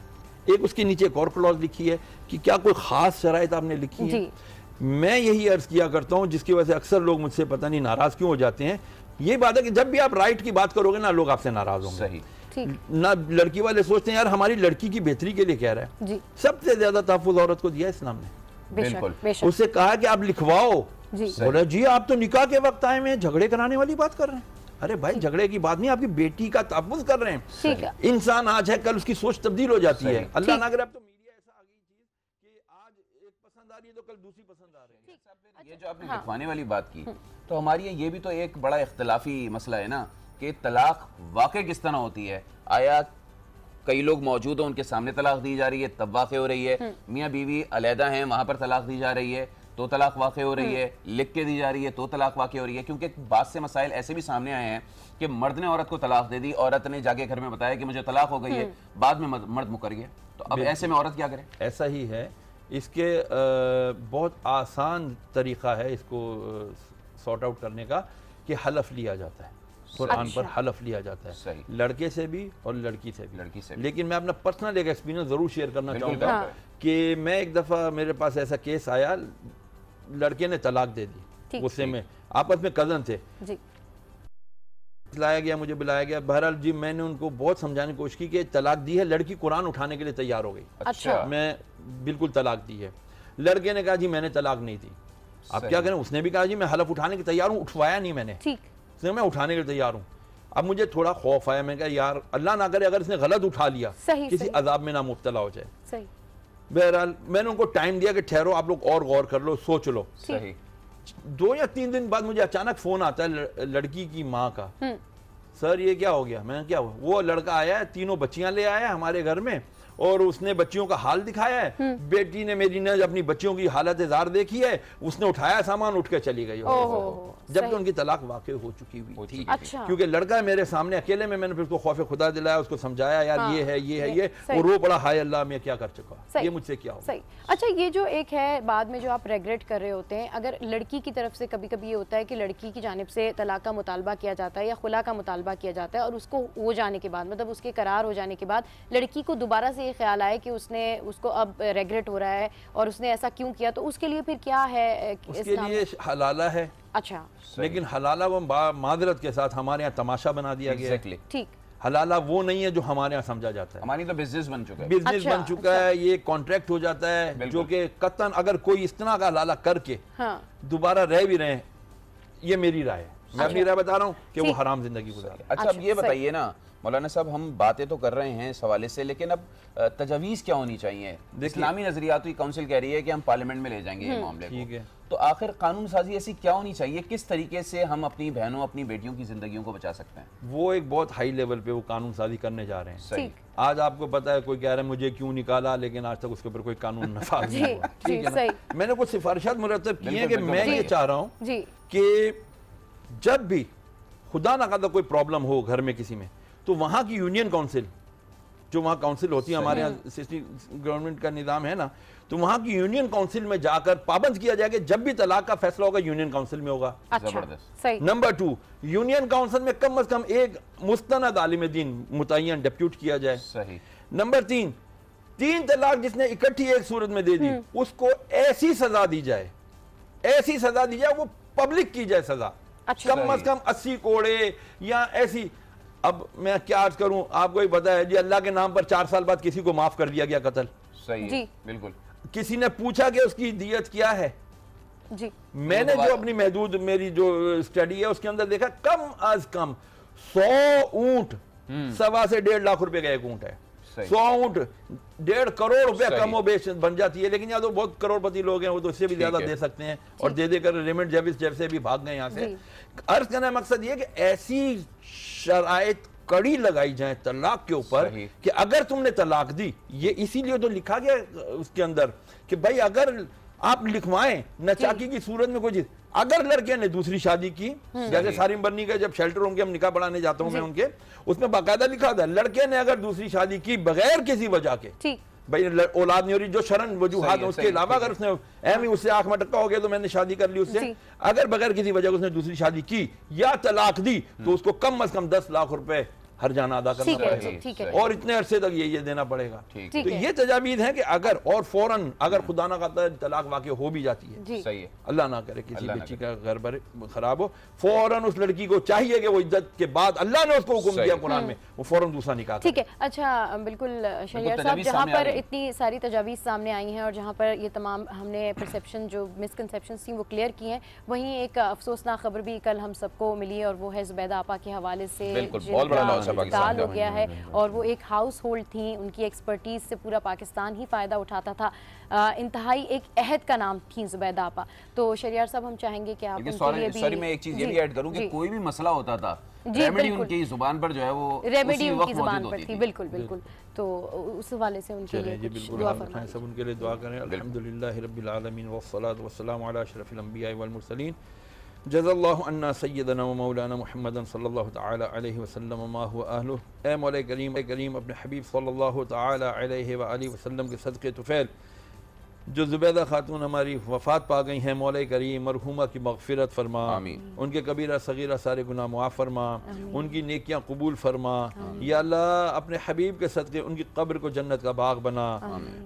एक उसके नीचे एक और क्लॉज लिखी है कि क्या कोई खास शराइत आपने लिखी है। मैं यही अर्ज किया करता हूं, जिसकी वजह से अक्सर लोग मुझसे पता नहीं नाराज क्यों हो जाते हैं। ये बात है कि जब भी आप राइट की बात करोगे ना, लोग आपसे नाराज होंगे। सही। ना लड़की वाले सोचते हैं यार हमारी लड़की की बेहतरी के लिए कह रहा है जी। सबसे ज्यादा तहफ़्फ़ुज़ औरत को दिया इस्लाम ने। बिल्कुल। उससे कहा कि आप लिखवाओ जी। बोला जी आप तो निकाह के वक्त आए में झगड़े कराने वाली बात कर रहे हैं। अरे भाई झगड़े की बात नहीं, आपकी बेटी का तहफ़्फ़ुज़ कर रहे हैं। इंसान आज है कल उसकी सोच तब्दील हो जाती है। अल्लाह ना करे अब तो मीडिया ऐसा आ गई चीज कि आज एक पसंद आ रही है तो कल दूसरी पसंद आ रही है। ये जो आपने लिखवाने वाली बात की, तो हमारी ये भी तो एक बड़ा इख्तिलाफी मसला है ना कि तलाक वाक़ई किस तरह होती है। आया कई लोग मौजूद हैं, उनके सामने तलाक दी जा रही है तब वाक़ई हो रही है, मियाँ बीवी अलहदा हैं वहाँ पर तलाक दी जा रही है तो तलाक वाक़ई हो रही है, लिख के दी जा रही है तो तलाक वाक़ई हो रही है। क्योंकि बाद से मसाइल ऐसे भी सामने आए हैं कि मर्द ने औरत को तलाक दे दी, औरत ने जाके घर में बताया कि मुझे तलाक हो गई है, बाद में मर्द मुकर गया, तो अब ऐसे में औरत क्या करे? ऐसा ही है। इसके बहुत आसान तरीक़ा है इसको सॉर्ट आउट करने का कि हलफ लिया जाता है। कुरान पर हलफ लिया जाता है, लड़के से भी और लड़की से भी। लेकिन मैं अपना पर्सनल एक एक्सपीरियंस ज़रूर शेयर करना चाहूँगा कि मैं एक दफ़ा मेरे पास ऐसा केस आया, लड़के ने तलाक दे दी गुस्से में, आपस में कज़न थे जी। लाया गया, मुझे बुलाया गया। बहरहाल जी मैंने उनको बहुत समझाने की कोशिश की कि तलाक दी है, लड़की कुरान उठाने के लिए तैयार हो गई। अच्छा। मैं बिल्कुल तलाक दी है। लड़के ने कहा जी मैंने तलाक नहीं दी। अब क्या करें, उसने भी कहा जी मैं हलफ उठाने की तैयार हूँ, उठवाया नहीं मैंने, ठीक मैं उठाने के लिए तैयार हूँ। अब मुझे थोड़ा खौफ आया, मैं कहा यार अल्लाह ना करे अगर इसने गलत उठा लिया किसी अजाब में ना मुब्तला हो जाए। बहरहाल मैंने उनको टाइम दिया कि ठहरो आप लोग और गौर कर लो, सोच लो। 2 या 3 दिन बाद मुझे अचानक फोन आता है लड़की की माँ का, सर ये क्या हो गया? मैं क्या हुआ? वो लड़का आया है, 3 बच्चियां ले आया हमारे घर में और उसने बच्चियों का हाल दिखाया है। बेटी ने मेरी ने अपनी बच्चियों की हालत ज़ार देखी है, उसने उठाया सामान उठ के चली गई, जबकि उनकी तलाक वाकई हो चुकी हुई थी। अच्छा। क्योंकि लड़का मेरे सामने अकेले में, मैंने फिर उसको खौफ खुदा दिलाया, उसको समझाया यार ये है ये है ये, और वो बड़ा हाय अल्लाह मैं क्या कर चुका, ये मुझसे क्या हो। अच्छा, ये जो एक है बाद में जो आप रेगरेट कर रहे होते हैं, अगर लड़की की तरफ से कभी कभी ये होता है कि लड़की की जानिब से तलाक का मुतालबा किया जाता है या खुला का मुतालबा किया जाता है और उसको हो जाने के बाद, मतलब उसके करार हो जाने के बाद लड़की को दोबारा से ये ख्याल आए कि उसको अब रेगरेट हो रहा है और उसने ऐसा क्यों किया, तो उसके लिए फिर क्या है? उसके लिए हलाला है। अच्छा। लेकिन हलाला वो मादरत के साथ हमारे यहाँ तमाशा बना दिया गया है। ठीक। हलाला वो नहीं है जो हमारे यहाँ समझा जाता है। हमारी तो बिजनेस बन चुका है, बिजनेस बन चुका है, ये कॉन्ट्रैक्ट हो जाता है, जो कि कतन अगर कोई इस तरह का हलाला करके दोबारा रह भी रहे, ये मेरी राय है, मैं अपनी राय बता रहा हूँ कि वो हराम जिंदगी गुजारे। अच्छा, अब ये बताइए ना मौलाना साहब, हम बातें तो कर रहे हैं इस हवाले से, लेकिन अब तजवीज़ क्या होनी चाहिए? इस्लामी नजरियाती काउंसिल कह रही है कि हम पार्लियामेंट में ले जाएंगे ये मामले को, तो आखिर कानून साजी ऐसी क्या होनी चाहिए? किस तरीके से हम अपनी बहनों अपनी बेटियों की जिंदगियों को बचा सकते हैं? वो एक बहुत हाई लेवल पे वो कानून साजी करने जा रहे हैं। सही। आज आपको पता है कोई कह रहा है मुझे क्यों निकाला, लेकिन आज तक उसके ऊपर कोई कानून नफाज नहीं हुआ। ठीक है ना? मैंने कुछ सिफारिशात मुरतब की हैं कि मैं ये चाह रहा हूँ कि जब भी खुदा ना खादा कोई प्रॉब्लम हो घर में किसी में, तो वहाँ की यूनियन काउंसिल जो वहाँ काउंसिल होती है, हमारे यहाँ सिस्टम गवर्नमेंट का निज़ाम है ना, तो वहाँ की यूनियन काउंसिल में जाकर पाबंद किया जाएगा जब भी तलाक का फैसला होगा यूनियन काउंसिल में होगा। अच्छा, सही। नंबर 2, यूनियन काउंसिल में कम से कम एक मुस्तनद आलिम दीन मुतय्यन डेप्यूट किया जाए। सही। नंबर 3, 3 तलाक जिसने इकट्ठी एक सूरत में दे दी उसको ऐसी सजा दी जाए, ऐसी सजा दी जाए, वो पब्लिक की जाए सजा। अच्छा, कम से कम 80 कोड़े या ऐसी। अब मैं क्या अर्ज करूं, आपको ही पता है जी, अल्लाह के नाम पर 4 साल बाद किसी को माफ कर दिया गया कत्ल। सही है, बिल्कुल। किसी ने पूछा कि उसकी दियत क्या है जी। मैंने जो अपनी महदूद मेरी जो स्टडी है उसके अंदर देखा कम अज कम 100 ऊंट 1.25 से 1.5 लाख रुपए का एक ऊंट है। 100 ऊंट 1.5 करोड़ रुपया कमो बेच बन जाती है। लेकिन यहाँ तो बहुत करोड़पति लोग हैं, वो तो इससे भी ज्यादा दे सकते हैं और दे देकर रेमंड जेविस जैसे भी भाग गए यहाँ से। अर्ज करने का मकसद ये कि ऐसी शराइत कड़ी लगाई जाए तलाक के ऊपर कि अगर तुमने तलाक दी, ये इसीलिए तो लिखा गया उसके अंदर कि भाई अगर आप लिखवाएं नचाकी की सूरत में कोई चीज, अगर लड़के ने दूसरी शादी की, जैसे सारिम बर्नी का जब शेल्टर होंगे हम निकाह पढ़ाने जाता हूं मैं उनके, उसमें बाकायदा लिखा था लड़के ने अगर दूसरी शादी की बगैर किसी वजह के, भाई औलाद नहीं हो रही, जो शरण वजूहात उसके अलावा अगर उसने एम ही उससे आंख में टक्का हो गया तो मैंने शादी कर ली उससे, अगर बगैर किसी वजह उसने दूसरी शादी की या तलाक दी तो उसको कम से कम 10 लाख रुपए हर जाना अदा करना पड़ेगा और इतने अरसे तक ये देना पड़ेगा। तो ये तजावीज़ है कि अगर और फौरन अगर खुदा ना खाता तलाक वाक़ई हो भी जाती है, सही है, अल्लाह ना करे किसी बच्ची का घर खराब हो, फौरन उस लड़की को चाहिए कि वो इज्जत के बाद अल्लाह ने उसको हुक्म दिया कुरान में, वो फौरन दूसरा निकाह। ठीक है, अच्छा, बिल्कुल शहरियार साहब, जहाँ पर इतनी सारी तजावीज़ सामने आई हैं और जहाँ पर ये तमाम हमने परसेप्शन जो मिसकंसेप्शन थी वो क्लियर की हैं, वहीं एक अफसोसनाक खबर भी कल हम सबको मिली और वो है जुबैदा आपा के हवाले से इंतकाल हो गया है। और वो एक हाउस होल्ड थी, उनकी एक्सपर्टीज से पूरा पाकिस्तान ही फ़ायदा उठाता था, इंतहाई एक अहद का नाम थी जुबैदा आपा। तो शहरियार साहब हम चाहेंगे कि आप सॉरी मैं एक चीज़ ये भी ऐड करूं कि कोई भी मसला होता था रेमेडी उनकी जुबान पर जो है वो रेमेडी उनकी जुबान पर थी। बिल्कुल बिल्कुल, तो उस हवाले से उनके लिए कुछ दुआ फरमाएं। सब उनके लिए दुआ करें। अल्हम्दुलिल्लाहि रब्बिल आलमीन वस्सलातु वस्सलामु अला अशरफिल अंबिया वल मुरसलीन जज़ल्लाहु अन्ना सय्यदना व मौलाना मुहम्मदन सल्लल्लाहु तआला अलैहि वसल्लम मा हुवा अहलुहु। ए मौला करीम अपने हबीब सल्लल्लाहु तआला अलैहि व आलिहि वसल्लम के सदक़े तुफ़ैल जो ज़ुबैदा खातून हमारी वफ़ात पा गई हैं, मौला करीम मरहूमा की मग़फ़िरत फरमा, उनके कबीरा सगीरा सारे गुनाह मुआफ़ फरमा, उनकी नेकियां कबूल फरमा। या अल्लाह अपने हबीब के सदक़े उनकी कब्र को जन्नत का बाग बना।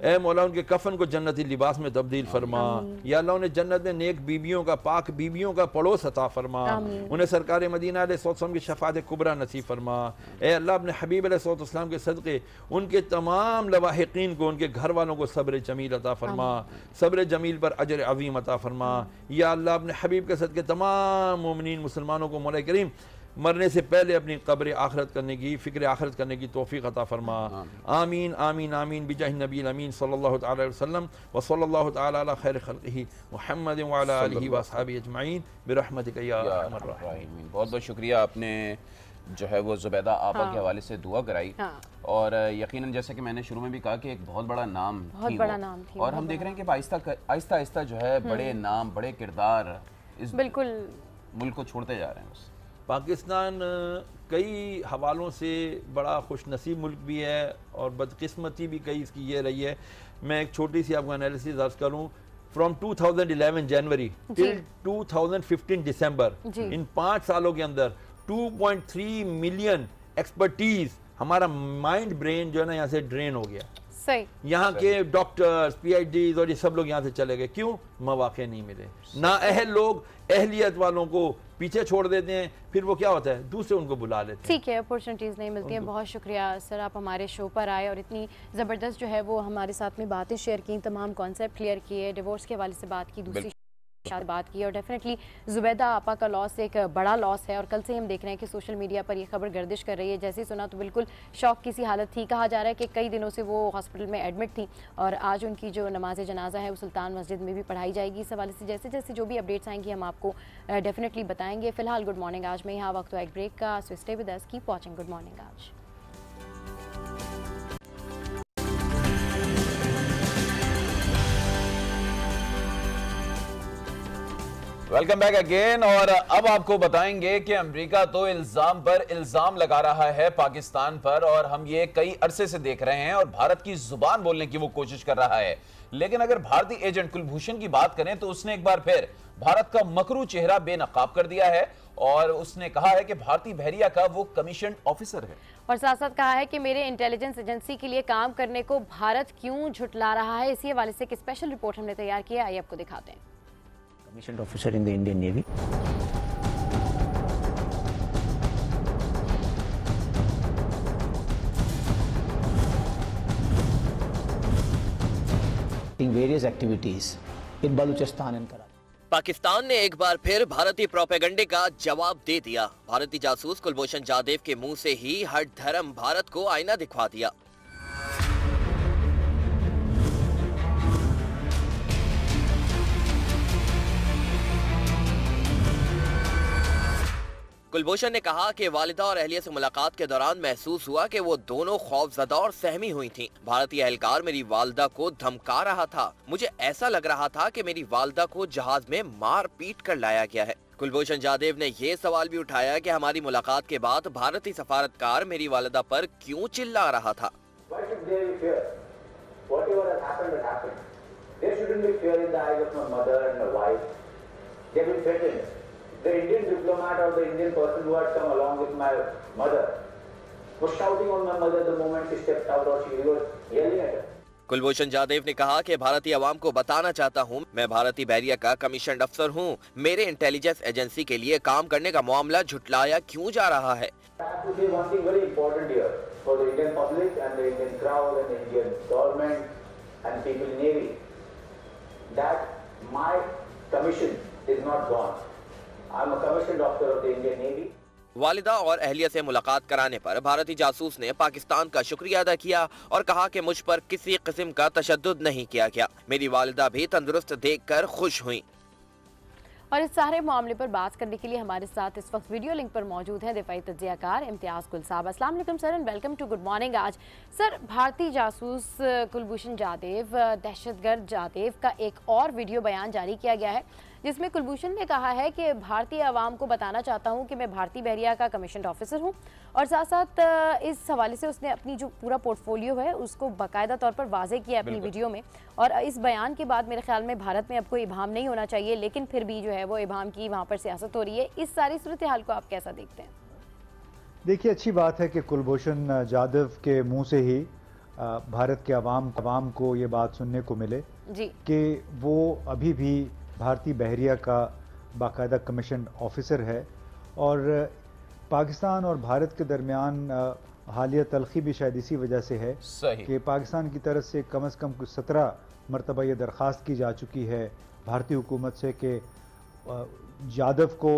ए मौला उनके कफन को जन्नती लिबास में तब्दील फरमा। या अल्लाह उन्हें जन्नत में नेक बीबियों का, पाक बीबियों का पड़ोस अता फरमा। उन्हें सरकार मदीना अलैहिस्सलाम की शफ़ाअत कुबरा नसीब फरमा। ए अल्लाह अपने हबीब अलैहिस्सलाम के सदक़े उनके तमाम लवाहिकीन को, उनके घर वालों को सब्र जमील अता फरमा, सब्र जमील पर अजर अज़ीम अता फरमा। या अल्लाह अपने हबीब के सदक़े तमाम मोमिनीन मुसलमानों को मौला करीम मरने से पहले अपनी कब्र आखिरत करने की, फ़िक्र आखिरत करने की तौफ़ीक़ अता फरमा। आमीन आमीन आमीन बिजाहि नबील अमीन सल्लल्लाहु तआला अलैहि वसल्लम व सल्लल्लाहु तआला अला खैर खल्क़िही मुहम्मद व अला आलिहि व अस्हाबिही अजमईन बिरहमतिका या अरहमर राहिमीन। बहुत बहुत शुक्रिया, आपने जो है वो जुबैदा आपा के हवाले से दुआ कराई। और यकीनन जैसे कि मैंने शुरू में भी कहा कि एक बहुत बड़ा नाम थी और हम देख रहे हैं कि आहिस्ता आहिस्ता जो है बड़े नाम, बड़े किरदार इस बिल्कुल मुल्क को छोड़ते जा रहे हैं। पाकिस्तान कई हवालों से बड़ा खुशनसीब मुल्क भी है और बदकिस्मती भी कई इसकी ये रही है। मैं एक छोटी सी आपको एनालिसिस अर्ज करूँ। फ्रॉम 2011 जनवरी टिल 2015 दिसंबर, इन 5 सालों के अंदर 2.3 मिलियन एक्सपर्टीज, हमारा माइंड ब्रेन जो है ना यहाँ से ड्रेन हो गया। सही। यहाँ के डॉक्टर्स, PhDs और ये सब लोग यहाँ से चले गए। क्यों? मौके नहीं मिले। ना अहल लोग अहलियत वालों को पीछे छोड़ देते हैं, फिर वो क्या होता है, दूसरे उनको बुला लेते हैं। ठीक है, अपॉर्चुनिटीज़ नहीं मिलती हैं। बहुत शुक्रिया सर, आप हमारे शो पर आए और इतनी ज़बरदस्त जो है वो हमारे साथ में बातें शेयर की, तमाम कॉन्सेप्ट क्लियर किए, डिवोर्स के हवाले से बात की, दूसरी बात की और डेफिनेटली जुबैदा आपा का लॉस एक बड़ा लॉस है। और कल से हम देख रहे हैं कि सोशल मीडिया पर ये खबर गर्दिश कर रही है। जैसे ही सुना तो बिल्कुल शौक की सी हालत थी। कहा जा रहा है कि कई दिनों से वो हॉस्पिटल में एडमिट थी और आज उनकी जो नमाज जनाजा है वो सुल्तान मस्जिद में भी पढ़ाई जाएगी। इस हवाले से जैसे जैसे जो भी अपडेट्स आएंगी हम आपको डेफिनेटली बताएंगे। फिलहाल गुड मॉर्निंग आज में यहाँ वक्त एक ब्रेक का, so stay with us, keep watching good morning Aaj. Welcome back again. और अब आपको बताएंगे कि अमेरिका तो इल्जाम पर इल्जाम लगा रहा है पाकिस्तान पर, और हम ये कई अरसे से देख रहे हैं, और भारत की जुबान बोलने की वो कोशिश कर रहा है। लेकिन अगर भारतीय एजेंट कुलभूषण की बात करें तो उसने एक बार फिर भारत का मकरू चेहरा बेनकाब कर दिया है, और उसने कहा है कि भारतीय बहरिया का वो कमीशन ऑफिसर है, और साथ साथ कहा है कि मेरे इंटेलिजेंस एजेंसी के लिए काम करने को भारत क्यों झुठला रहा है। इसी हवाले से एक स्पेशल रिपोर्ट हमने तैयार किया, आइए आपको दिखाते हैं। Commissioned officer in the Indian Navy. In various activities in Balochistan and Karachi. Pakistan ने एक बार फिर भारतीय प्रोपेगेंडे का जवाब दे दिया। भारतीय जासूस कुलभूषण जादेव के मुंह से ही हर धर्म भारत को आईना दिखवा दिया। कुलभूषण ने कहा कि वालिदा और अहलिया से मुलाकात के दौरान महसूस हुआ कि वो दोनों खौफजदा और सहमी हुई थीं। भारतीय एहलकार मेरी वालिदा को धमका रहा था। मुझे ऐसा लग रहा था कि मेरी वालिदा को जहाज में मार पीट कर लाया गया है। कुलभूषण जादेव ने ये सवाल भी उठाया कि हमारी मुलाकात के बाद भारतीय सफारतकार मेरी वालिदा पर क्यों चिल्ला रहा था। The Indian diplomat or the Indian person who had come along with my mother was shouting on my mother the moment she stepped out, or she was yelling at her. Kulbhushan जादेव ने कहा कि भारतीय अवाम को बताना चाहता हूं, मैं भारतीय बहरिया का कमीशन अफसर हूं। मेरे इंटेलिजेंस एजेंसी के लिए काम करने का मामला झुटलाया क्यों जा रहा है। I have to say one thing very important here for the Indian public and the Indian crowd and the Indian government and people in Navy, that my commission is not gone. I'm a commissioned officer of the Indian Navy. वालिदा और अहलिया से मुलाकात कराने पर भारतीय जासूस ने पाकिस्तान का शुक्रिया अदा किया और कहा कि मुझ पर किसी किस्म का तशद्दुद नहीं किया गया। मेरी वालिदा भी तंदुरुस्त देखकर खुश हुई। और इस सारे मामले पर बात करने के लिए हमारे साथ इस वक्त वीडियो लिंक पर मौजूद है दिफाई तज्जियाकार इम्तियाज गुल साहब। अस्सलाम वालेकुम sir and welcome to good morning. आज सर भारतीय जासूस कुलभूषण जादेव, दहशतगर्द जादेव का एक और वीडियो बयान जारी किया गया है जिसमें कुलभूषण ने कहा है कि भारतीय आवाम को बताना चाहता हूं कि मैं भारतीय बहरिया का कमीशन ऑफिसर हूं, और साथ साथ इस हवाले से उसने अपनी जो पूरा पोर्टफोलियो है उसको बाकायदा तौर पर वाजे किया अपनी वीडियो में। और इस बयान के बाद मेरे ख्याल में भारत में अब कोई इबाहम नहीं होना चाहिए, लेकिन फिर भी जो है वो इबाहम की वहाँ पर सियासत हो रही है। इस सारी सूरत हाल को आप कैसा देखते हैं? देखिए, अच्छी बात है कि कुलभूषण जाधव के मुँह से ही भारत के अवाम को ये बात सुनने को मिले कि वो अभी भी भारतीय बहरिया का बाकायदा कमीशन ऑफिसर है। और पाकिस्तान और भारत के दरमियान हालिया तलखी भी शायद इसी वजह से है कि पाकिस्तान की तरफ से कम 17 मरतबा ये दरख्वास्त की जा चुकी है भारतीय हुकूमत से कि जाधव को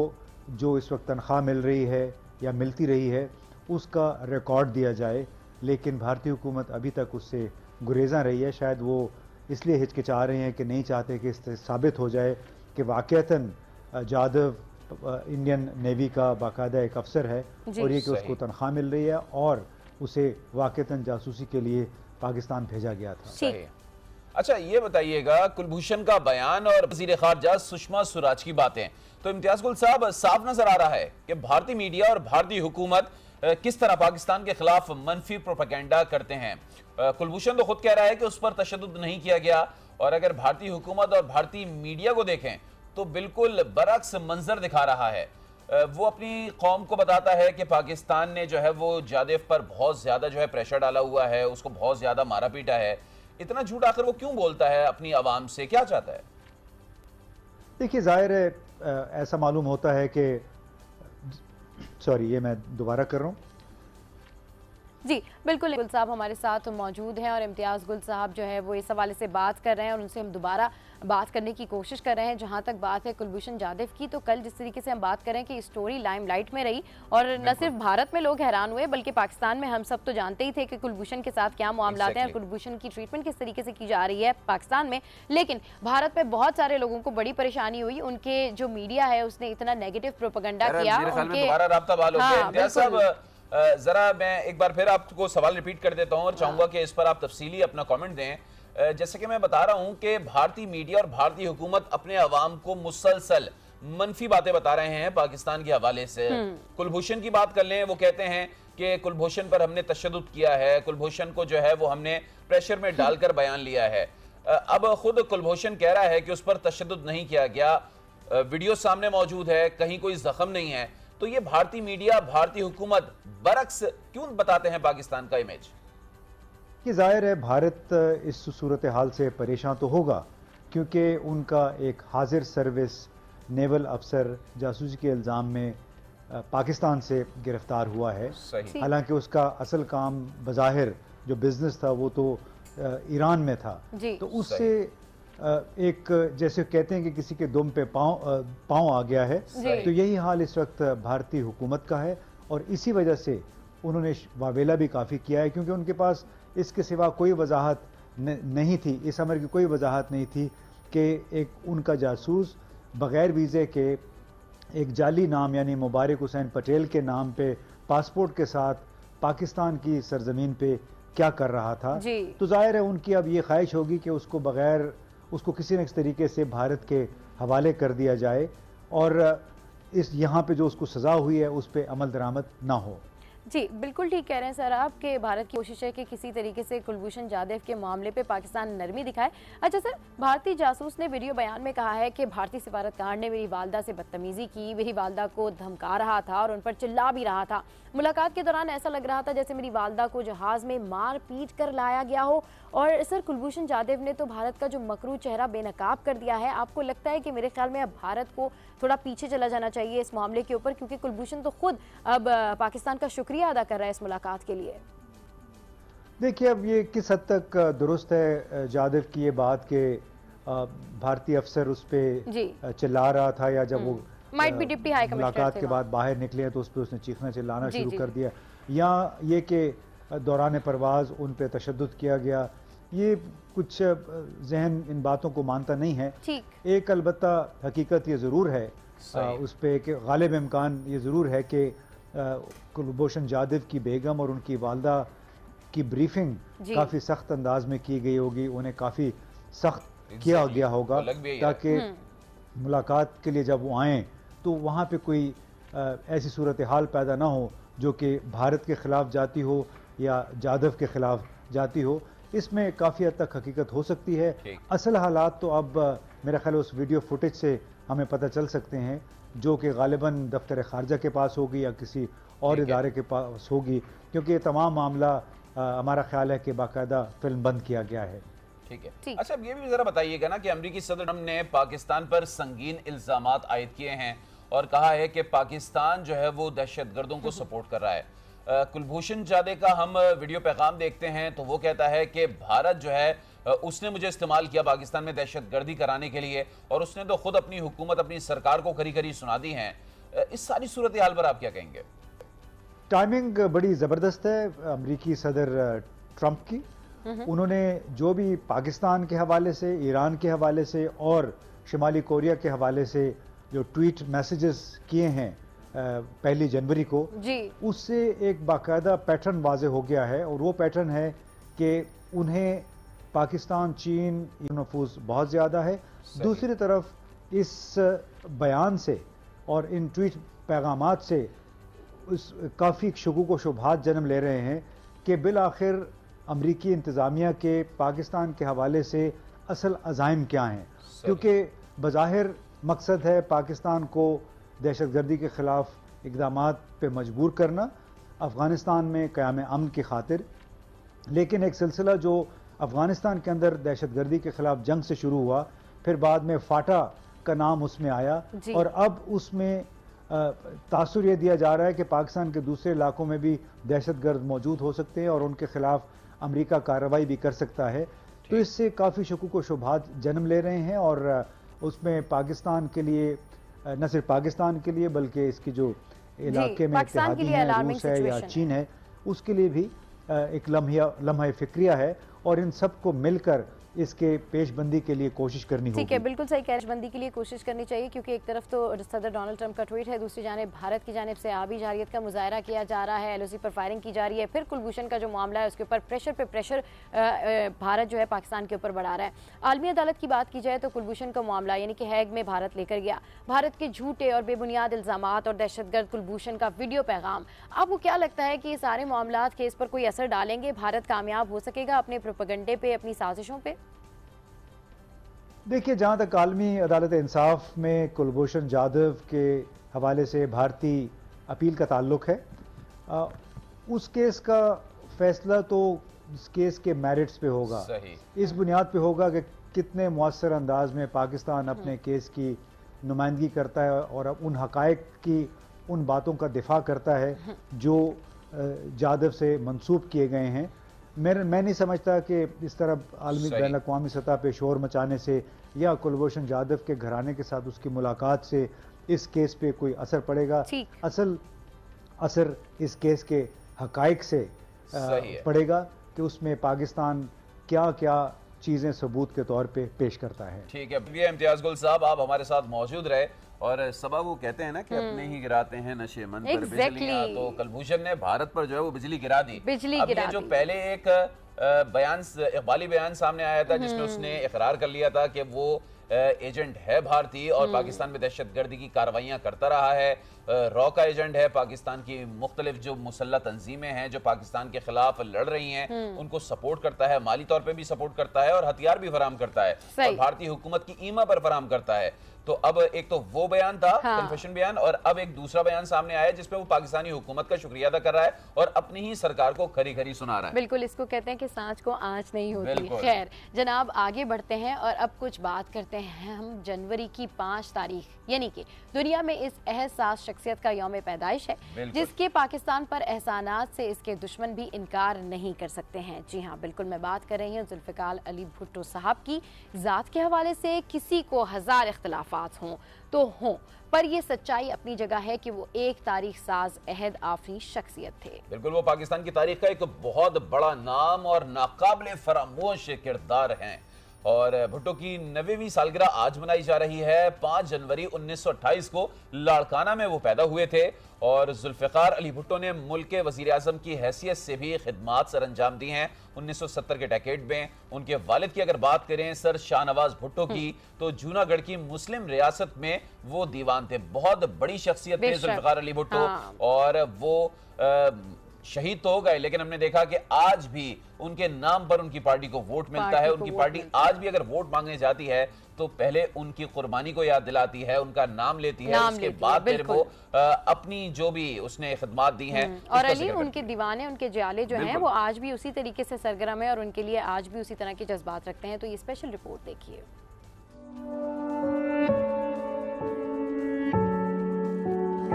जो इस वक्त तनख्वाह मिल रही है या मिलती रही है उसका रिकॉर्ड दिया जाए, लेकिन भारतीय हुकूमत अभी तक उससे गुरेज़ा रही है। शायद वो इसलिए हिचकिचा रहे हैं कि नहीं चाहते कि इससे साबित हो जाए कि वाक़तन जाधव इंडियन नेवी का बाकायदा एक अफसर है और ये कि उसको तनख्वाह मिल रही है और उसे वाक़तन जासूसी के लिए पाकिस्तान भेजा गया था। अच्छा, ये बताइएगा, कुलभूषण का बयान और वज़ीर ख़ारजा सुषमा स्वराज की बातें, तो इम्तियाज गुल साहब साफ नजर आ रहा है कि भारतीय मीडिया और भारतीय हुकूमत किस तरह पाकिस्तान के खिलाफ मनफी प्रोपेगेंडा करते हैं। कुलभूषण तो खुद कह रहा है कि उस पर तशद्दुद नहीं किया गया, और अगर भारतीय हुकूमत और भारतीय मीडिया को देखें तो बिल्कुल बरअक्स मंजर दिखा रहा है। वो अपनी कौम को बताता है कि पाकिस्तान ने जो है वो जादेव पर बहुत ज्यादा जो है प्रेशर डाला हुआ है, उसको बहुत ज्यादा मारा पीटा है। इतना झूठ आखिर वो क्यों बोलता है अपनी आवाम से, क्या चाहता है? देखिए, जाहिर है ऐसा मालूम होता है कि ये मैं दोबारा कर रहा हूँ। जी बिल्कुल, गुल साहब हमारे साथ मौजूद हैं और इम्तियाज़ गुल साहब जो है वो इस हवाले से बात कर रहे हैं और उनसे हम दोबारा बात करने की कोशिश कर रहे हैं। जहां तक बात है कुलभूषण जाधव की, तो कल जिस तरीके से हम बात करें कि स्टोरी लाइमलाइट में रही और न सिर्फ भारत में लोग हैरान हुए बल्कि पाकिस्तान में हम सब तो जानते ही थे कि कुलभूषण के साथ क्या मामलात हैं और कुलभूषण की ट्रीटमेंट किस तरीके से की जा रही है पाकिस्तान में। लेकिन भारत में बहुत सारे लोगों को बड़ी परेशानी हुई, उनके जो मीडिया है उसने इतना नेगेटिव प्रोपेगेंडा किया। जरा मैं एक बार फिर आपको सवाल रिपीट कर देता हूं और चाहूंगा कि इस पर आप तफसीली अपना कमेंट दें। जैसे कि मैं बता रहा हूं कि भारतीय मीडिया और भारतीय हुकूमत अपने अवाम को मुसलसल मनफी बातें बता रहे हैं पाकिस्तान के हवाले से। कुलभूषण की बात कर लें, वो कहते हैं कि कुलभूषण पर हमने तशद्दुद किया है, कुलभूषण को जो है वो हमने प्रेशर में डालकर बयान लिया है। अब खुद कुलभूषण कह रहा है कि उस पर तशद्दुद नहीं किया गया, वीडियो सामने मौजूद है, कहीं कोई जख्म नहीं है। तो ये भारतीय मीडिया, भारतीय हुकूमत बरक्स क्यों बताते हैं पाकिस्तान का इमेज? कि जाहिर है भारत इस सूरत हाल से परेशान तो होगा, क्योंकि उनका एक हाजिर सर्विस नेवल अफसर जासूसी के इल्ज़ाम में पाकिस्तान से गिरफ्तार हुआ है। हालांकि उसका असल काम बज़ाहिर जो बिजनेस था वो तो ईरान में था, तो उससे एक जैसे कहते हैं कि किसी के दुम पे पाँव आ गया है, तो यही हाल इस वक्त भारतीय हुकूमत का है। और इसी वजह से उन्होंने वावेला भी काफ़ी किया है, क्योंकि उनके पास इसके सिवा कोई वजाहत नहीं थी, इस अमर की कोई वजाहत नहीं थी कि एक उनका जासूस बग़ैर वीज़े के एक जाली नाम यानी मुबारक हुसैन पटेल के नाम पे पासपोर्ट के साथ पाकिस्तान की सरजमीन पे क्या कर रहा था। तो जाहिर है उनकी अब ये ख्वाहिश होगी कि उसको बग़ैर उसको किसी न किसी तरीके से भारत के हवाले कर दिया जाए और इस यहाँ पे जो उसको सज़ा हुई है उस पर अमल दरामद ना हो। जी बिल्कुल ठीक कह रहे हैं सर आप कि भारत की कोशिश है कि किसी तरीके से कुलभूषण जाधव के मामले पे पाकिस्तान नरमी दिखाए। अच्छा सर, भारतीय जासूस ने वीडियो बयान में कहा है कि भारतीय सिफारतकार ने मेरी वालदा से बदतमीजी की, मेरी वालदा को धमका रहा था और उन पर चिल्ला भी रहा था। मुलाकात के दौरान ऐसा लग रहा था जैसे मेरी वालदा को जहाज़ में मार पीट कर लाया गया हो। और सर कुलभूषण जाधव ने तो भारत का जो मकरू चेहरा बेनकाब कर दिया है। आपको लगता है कि मेरे ख्याल में अब भारत को थोड़ा पीछे चला जाना चाहिए इस मामले के ऊपर, क्योंकि कुलभूषण तो खुद अब पाकिस्तान का शुक्रिया अदा कर रहा है इस मुलाकात के लिए? देखिए अब ये किस हद तक दुरुस्त है जाधव की ये बात कि भारतीय अफसर उस पर चिल्ला रहा था, या जब वो मुलाकात के बाद बाहर निकले तो उस पर उसने चीखना चिल्लाना शुरू कर दिया, या ये कि दौरान परवाज उन पे तशद्दुद किया गया, ये कुछ जहन इन बातों को मानता नहीं है। एक अलबत्ता हकीकत ये ज़रूर है उस पर एक गालिब इम्कान ये ज़रूर है कि कुलभूषण जाधव की बेगम और उनकी वालदा की ब्रीफिंग काफ़ी सख्त अंदाज में की गई होगी, उन्हें काफ़ी सख्त किया गया होगा ताकि मुलाकात के लिए जब वो आएँ तो वहाँ पे कोई ऐसी सूरत हाल पैदा ना हो जो कि भारत के ख़िलाफ़ जाती हो या जाधव के ख़िलाफ़ जाती हो। इसमें काफ़ी हद तक हकीकत हो सकती है। असल हालात तो अब मेरा ख्याल उस वीडियो फुटेज से हमें पता चल सकते हैं, जो कि गालिबन दफ्तर खारजा के पास होगी या किसी और इदारे के पास होगी, क्योंकि ये तमाम मामला हमारा ख्याल है कि बाकायदा फिल्म बंद किया गया है। ठीक है। अच्छा ये भी जरा बताइएगा ना कि अमेरिकी सदर ट्रंप ने पाकिस्तान पर संगीन इल्जामात आयद किए हैं और कहा है कि पाकिस्तान जो है वो दहशतगर्दों को सपोर्ट कर रहा है। कुलभूषण जाधव का हम वीडियो पैगाम देखते हैं तो वो कहता है कि भारत जो है उसने मुझे इस्तेमाल किया पाकिस्तान में दहशतगर्दी कराने के लिए, और उसने तो खुद अपनी हुकूमत अपनी सरकार को खरी खरी सुना दी है। इस सारी सूरत हाल पर आप क्या कहेंगे? टाइमिंग बड़ी ज़बरदस्त है अमेरिकी सदर ट्रंप की। उन्होंने जो भी पाकिस्तान के हवाले से, ईरान के हवाले से और शुमाली कोरिया के हवाले से जो ट्वीट मैसेजेस किए हैं 1 जनवरी को, उससे एक बाकायदा पैटर्न वाज़े हो गया है, और वो पैटर्न है कि उन्हें पाकिस्तान, चीन नफूज़ बहुत ज़्यादा है। दूसरी तरफ इस बयान से और इन ट्वीट पैगामात से उस काफ़ी शकूक व शुबहात जन्म ले रहे हैं कि बिल आखिर अमरीकी इंतज़ामिया के पाकिस्तान के हवाले से असल अज़ाइम क्या हैं, क्योंकि बज़ाहिर मकसद है पाकिस्तान को दहशतगर्दी के ख़िलाफ़ इक़दामात पे मजबूर करना, अफ़गानिस्तान में क़याम अमन की खातिर। लेकिन एक सिलसिला जो अफ़गानिस्तान के अंदर दहशतगर्दी के ख़िलाफ़ जंग से शुरू हुआ, फिर बाद में फाटा का नाम उसमें आया, और अब उसमें तासुर यह दिया जा रहा है कि पाकिस्तान के दूसरे इलाकों में भी दहशतगर्द मौजूद हो सकते हैं और उनके ख़िलाफ़ अमेरिका कार्रवाई भी कर सकता है। तो इससे काफ़ी शकूक व शुबहात जन्म ले रहे हैं, और उसमें पाकिस्तान के लिए, न सिर्फ पाकिस्तान के लिए बल्कि इसकी जो इलाके में इत्तेहादी हैं, रूस है या चीन है, उसके लिए भी एक लम्हा फ़िक्रिया है। और इन सब को मिलकर इसके पेशबंदी के लिए कोशिश करनी होगी। ठीक है, बिल्कुल सही, कैशबंदी के लिए कोशिश करनी चाहिए, क्योंकि एक तरफ तो सदर डोनाल्ड ट्रंप का ट्वीट है, दूसरी जानिब भारत की जानिब से आबी जारियत का मुजाहरा किया जा रहा है, LOC पर फायरिंग की जा रही है, फिर कुलभूषण का जो मामला है उसके ऊपर प्रेशर पे प्रेशर भारत जो है पाकिस्तान के ऊपर बढ़ा रहा है। आलमी अदालत की बात की जाए तो कुलभूषण का मामला यानी कि हैग में भारत लेकर गया, भारत के झूठे और बेबुनियाद इल्जामात और दहशतगर्द कुलभूषण का वीडियो पैगाम, आपको क्या लगता है कि ये सारे मामलात केस पर कोई असर डालेंगे? भारत कामयाब हो सकेगा अपने प्रोपेगेंडे पे, अपनी साजिशों पे? देखिए, जहाँ तक आलमी अदालत इंसाफ में कुलभूषण जाधव के हवाले से भारतीय अपील का ताल्लुक है, उस केस का फैसला तो इस केस के मेरिट्स पे होगा, इस बुनियाद पे होगा कि कितने मुअस्सर अंदाज में पाकिस्तान अपने केस की नुमाइंदगी करता है और उन हकायक की, उन बातों का दिफा करता है जो जाधव से मंसूब किए गए हैं। मैं नहीं समझता कि इस तरह आलमी बैन अक़वामी सतह पे शोर मचाने से या कुलभूषण जाधव के घराने के साथ उसकी मुलाकात से इस केस पे कोई असर पड़ेगा। असल असर इस केस के हकायक से पड़ेगा कि उसमें पाकिस्तान क्या क्या चीजें सबूत के तौर पे पेश करता है। ठीक है, इम्तियाज गुल साहब, आप हमारे साथ मौजूद रहे। और सबा वो कहते हैं ना कि अपने ही गिराते हैं नशेमन पर बिजलियां, तो कुलभूषण ने भारत पर जो है वो बिजली गिरा दी। अब ये जो पहले एक बयान, इकबाली बयान सामने आया था जिसमें उसने इकरार कर लिया था कि वो एजेंट है भारतीय और पाकिस्तान में दहशतगर्दी की कार्रवाइयां करता रहा है, रॉ का एजेंट है, पाकिस्तान की मुख्तलिफ जो मुसल्लह तंजीमें हैं जो पाकिस्तान के खिलाफ लड़ रही हैं उनको सपोर्ट करता है, माली तौर पे भी सपोर्ट करता है और हथियार भी फराहम करता है और भारतीय हुकूमत की ईमा पर फराहम करता है। तो अब एक तो वो बयान था, कन्फेशन बयान, और अब एक दूसरा बयान सामने आया जिसमें वो पाकिस्तानी हुकूमत का शुक्रिया अदा कर रहा है और अपनी ही सरकार को खरी खरी सुना रहा है। बिल्कुल, इसको कहते हैं कि सांच को आंच नहीं होती। खैर जनाब, आगे बढ़ते हैं और अब कुछ बात करते हैं हम जनवरी की 5 तारीख, यानी कि दुनिया में इस एहसास शख्सियत का यौम पैदाइश है जिसके पाकिस्तान पर एहसानात से इसके दुश्मन भी इनकार नहीं कर सकते हैं। जी हाँ, बिल्कुल, मैं बात कर रही हूँ जुल्फ़िकार अली भुट्टो साहब की। ज़ात के हवाले से किसी को हज़ार इख्तिलाफात हों तो हों, पर यह सच्चाई अपनी जगह है कि वो एक तारीख साज अहद आफरी शख्सियत थे। बिल्कुल, वो पाकिस्तान की तारीख का एक बहुत बड़ा नाम और नाकाबिले फरामोश किरदार हैं और भुट्टो की 90वीं सालगिरह आज मनाई जा रही है। 5 जनवरी 1928 को लाड़काना में वो पैदा हुए थे और जुल्फ़िकार अली भुट्टो ने मुल्क के वज़ीर आज़म की हैसियत से भी खिदमात सर अंजाम दी हैं 1970 के डेकेड में। उनके वालिद की अगर बात करें सर शाहनवाज भुट्टो की, तो जूनागढ़ की मुस्लिम रियासत में वो दीवान थे, बहुत बड़ी शख्सियत थे जुल्फ़िकार अली भुट्टो। और वो शहीद तो हो गए, लेकिन हमने देखा कि आज भी उनके नाम पर उनकी पार्टी को वोट मिलता है। उनकी पार्टी आज भी अगर वोट मांगने जाती है तो पहले उनकी कुर्बानी को याद दिलाती है, उनका नाम लेती है, उसके बाद फिर वो अपनी जो भी उसने खिदमात दी हैं। और अली, उनके दीवाने, उनके जियाले जो हैं वो आज भी उसी तरीके से सरगर्म है और उनके लिए आज भी उसी तरह के जज्बात रखते हैं। तो ये स्पेशल रिपोर्ट देखिए।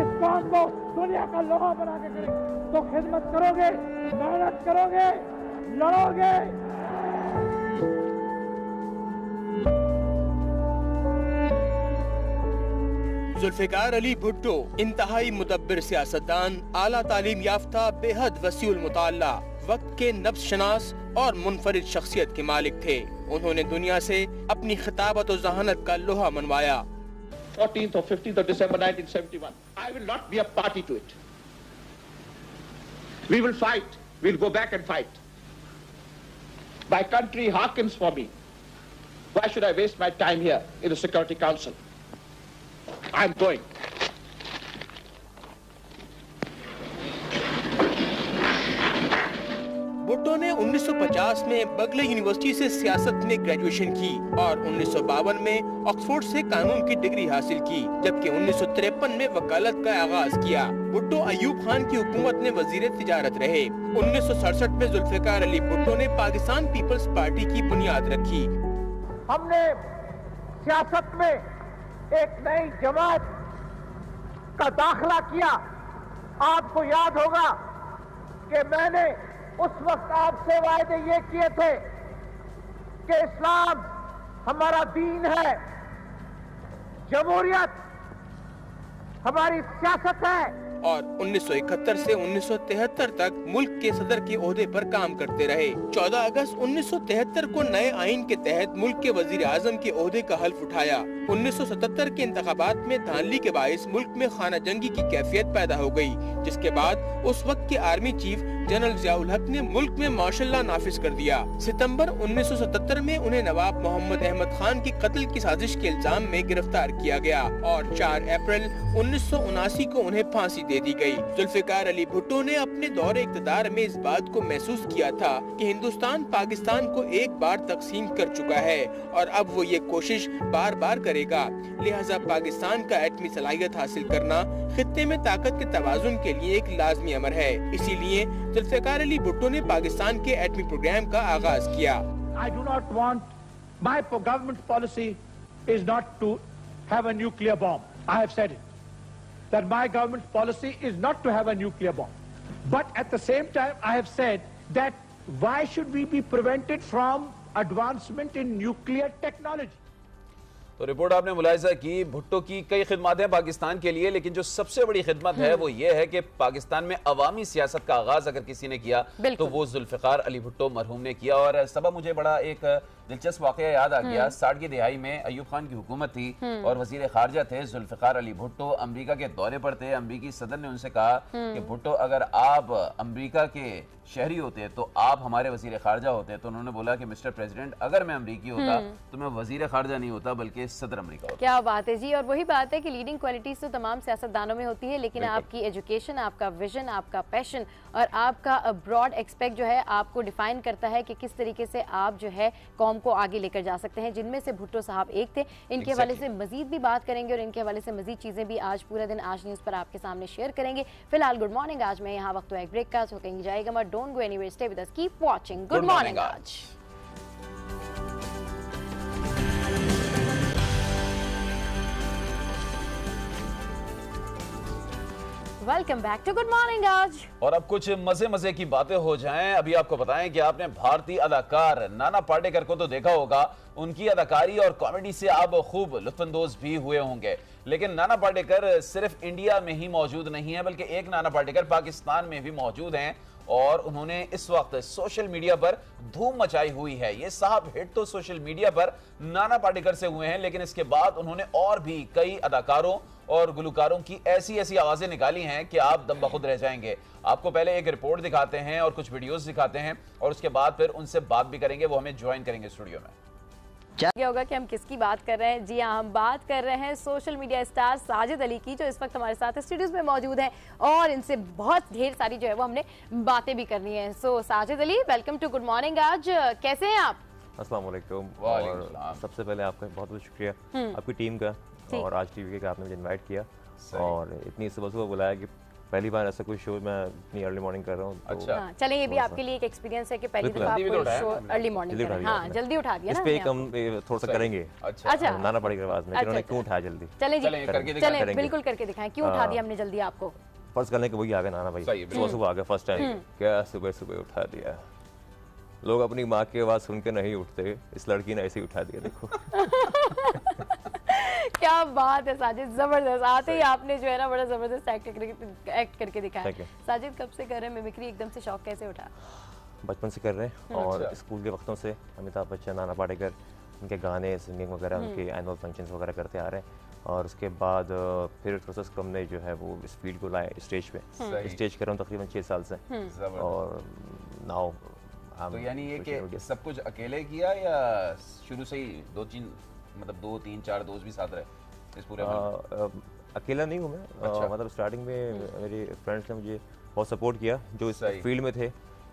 इस कौम को दुनिया का लोहा बना के करेंगे तो खिदमत करोगे, मेहनत करोगे, लड़ोगे। जुल्फ़िकार अली भुट्टो इंतहाई मुदब्बिर सियासतदान, आला तालीम याफ्ता, बेहद वसीउल मुताल्ला, वक्त के नब्ज़ शनास और मुनफरिद शख्सियत के मालिक थे। उन्होंने दुनिया से अपनी खिताबत और जहानत का लोहा मनवाया। 14th or 15th of December 1971. I will not be a party to it. We will fight. We'll go back and fight. My country hearkens for me. Why should I waste my time here in the Security Council? I'm going. Bhutto ने 1950 में बगले university से सियासत में graduation की और 1952 में Oxford से कानून की डिग्री हासिल की, जबकि 1953 में वकालत का आगाज किया। भुट्टो अयूब खान की हुकूमत में वजीर तिजारत रहे। 1967 में जुल्फ़िकार अली भुट्टो ने पाकिस्तान पीपल्स पार्टी की बुनियाद रखी। हमने सियासत में एक नई जमात का दाखिला किया। आपको याद होगा कि मैंने उस वक्त आपसे वायदे ये किए थे कि इस्लाम हमारा दीन है, जमहूरियत हमारी सियासत है और 1971 से 1973 तक मुल्क के सदर के ओहदे पर काम करते रहे। 14 अगस्त 1973 को नए आइन के तहत मुल्क के वजीर आजम के ओहदे का हल्फ उठाया। 1977 के इंतखाबात में धांधली के बाइस मुल्क में खाना जंगी की कैफियत पैदा हो गई, जिसके बाद उस वक्त के आर्मी चीफ जनरल जियाउल हक ने मुल्क में मार्शल लॉ नाफिज कर दिया। सितंबर 1977 में उन्हें नवाब मोहम्मद अहमद खान की कत्ल की साजिश के इल्जाम में गिरफ्तार किया गया और 4 अप्रैल 1979 को उन्हें फांसी दे दी गई। जुल्फिकार अली भुट्टो ने अपने दौरे इक़्तिदार में इस बात को महसूस किया था कि हिंदुस्तान पाकिस्तान को एक बार तकसीम कर चुका है और अब वो ये कोशिश बार बार करेगा, लिहाजा पाकिस्तान का एटमी सलाहियत हासिल करना खित्ते में ताकत के तवाज़ुन के लिए एक लाजमी अमर है। इसीलिए जुल्फिकार अली भुट्टो ने पाकिस्तान के एटमी प्रोग्राम का आगाज किया। I do not want my government policy is not to have a nuclear bomb. I have said it that my government policy is not to have a nuclear bomb. But at the same time, I have said that why should we be prevented from advancement in nuclear technology? तो report आपने मुलाहिजा की, भुट्टो की कई खिदमत है पाकिस्तान के लिए, लेकिन जो सबसे बड़ी खिदमत है वो ये है कि पाकिस्तान में अवामी सियासत का आगाज अगर किसी ने किया तो वो जुल्फिकार अली भुट्टो मरहूम ने किया। और सबब मुझे बड़ा एक दिलचस्प वाकया याद आ गया। 60 की दिहाई में अयूब खान की हुकूमत थी और वजीर खारजा थे जुल्फिकार अली भुट्टो। अमरीका के दौरे पर थे। अमरीकी सदर ने उनसे कहा कि भुट्टो अगर आप अमरीका के शहरी होते तो आप हमारे वजीर खारजा होते। तो उन्होंने बोला कि मिस्टर प्रेसिडेंट, अगर मैं अमरीकी होता तो मैं वजीर खारजा नहीं होता बल्कि सदर अमरीका होता। क्या बात है जी। और वही बात है कि लीडिंग क्वालिटीज तो तमाम सियासतदानों में होती है, लेकिन आपकी एजुकेशन, आपका विजन, आपका पैशन और आपका ब्रॉड एक्सपेक्ट जो है आपको डिफाइन करता है कि किस तरीके से आप जो है कौम को आगे लेकर जा सकते हैं, जिनमें से भुट्टो साहब एक थे। इनके हवाले से मजीद भी बात करेंगे और इनके हवाले से मजीद चीजें भी आज पूरा दिन आज न्यूज पर आपके सामने शेयर करेंगे। फिलहाल गुड मॉर्निंग आज में यहाँ वक्त एक ब्रेक का, सो कहीं जाएगा मत, don't go anywhere, stay with us, keep watching good morning Aaj. Welcome back to good morning Aaj. और अब कुछ मजे मजे की बातें हो जाएं। अभी आपको बताएं कि आपने भारतीय अदाकार नाना पाटेकर को तो देखा होगा, उनकी अदाकारी और कॉमेडी से आप खूब लुत्फानंदोज भी हुए होंगे। लेकिन नाना पाटेकर सिर्फ इंडिया में ही मौजूद नहीं है, बल्कि एक नाना पाटेकर पाकिस्तान में भी मौजूद हैं और उन्होंने इस वक्त सोशल मीडिया पर धूम मचाई हुई है। ये साहब हिट तो सोशल मीडिया पर नाना पाटेकर से हुए हैं, लेकिन इसके बाद उन्होंने और भी कई अदाकारों और गुलकारों की ऐसी ऐसी आवाजें निकाली हैं कि आप दम बखुद रह जाएंगे। आपको पहले एक रिपोर्ट दिखाते हैं और कुछ वीडियोस दिखाते हैं और उसके बाद फिर उनसे बात भी करेंगे, वो हमें ज्वाइन करेंगे स्टूडियो में। क्या होगा कि हम किसकी बात कर रहे हैं? जी हाँ, हम बात कर रहे हैं social media star Sajid Ali की, जो इस वक्त हमारे साथ स्टूडियोज में मौजूद हैं और इनसे बहुत ढेर सारी जो है वो हमने बातें भी करनी है। So Sajid Ali, welcome to good morning Aaj. कैसे हैं आप? अस्सलाम वालेकुम। और सबसे पहले आपका बहुत बहुत शुक्रिया आपकी टीम का और आज टीवी के आपने मुझे इनवाइट किया और इतनी सुबह सुबह बुलाया कि पहली बार ऐसा कोई शो मैं इतनी अर्ली मॉर्निंग कर रहा हूँ। अच्छा, चलें ये भी आपके लिए एक एक्सपीरियंस है कि पहली दफा आपको शो अर्ली मॉर्निंग कर रहे हैं। हाँ, जल्दी उठा दिया ना। इस पे हम थोड़ा सा करेंगे। अच्छा, नाना पाटेकर आवाज में उन्होंने क्यों उठाया जल्दी? चलें बिल्कुल करके दिखाएं, क्यों उठा दिया हमने जल्दी आपको? फर्स्ट करने के वही आ गए नाना भाई, सुबह सुबह आ गए फर्स्ट टाइम। क्या सुबह सुबह उठा दिया? लोग अपनी माँ की आवाज सुन के नहीं उठते, इस लड़की ने ऐसे ही उठा दिया, देखो। क्या बात है साजिद, जबरदस्त। आते ही आपने जो है ना बड़ा जबरदस्त एक्ट करके दिखाया। साजिद, कब से कर रहे हैं मिमिक्री? एकदम से शौक कैसे उठा? बचपन से कर रहे हैं और स्कूल के वक्तों से अमिताभ बच्चन, नाना पाटेकर, उनके गाने, सिंगिंग वगैरह, उनके एनुअल फंक्शंस वगैरह करते आ रहे हैं। और उसके बाद फिर थोड़ा सा हमने जो है वो इस फील्ड को लाए स्टेज पे। स्टेज कर रहा हूँ तकरीबन 6 साल से और नाउ। तो यानी ये कि सब कुछ अकेले किया या शुरू से ही 2 3 4 दोस्त भी साथ रहे इस पूरे में? अकेला नहीं हूँ मैं। मतलब स्टार्टिंग में मेरे फ्रेंड्स ने मुझे बहुत सपोर्ट किया जो इस फील्ड में थे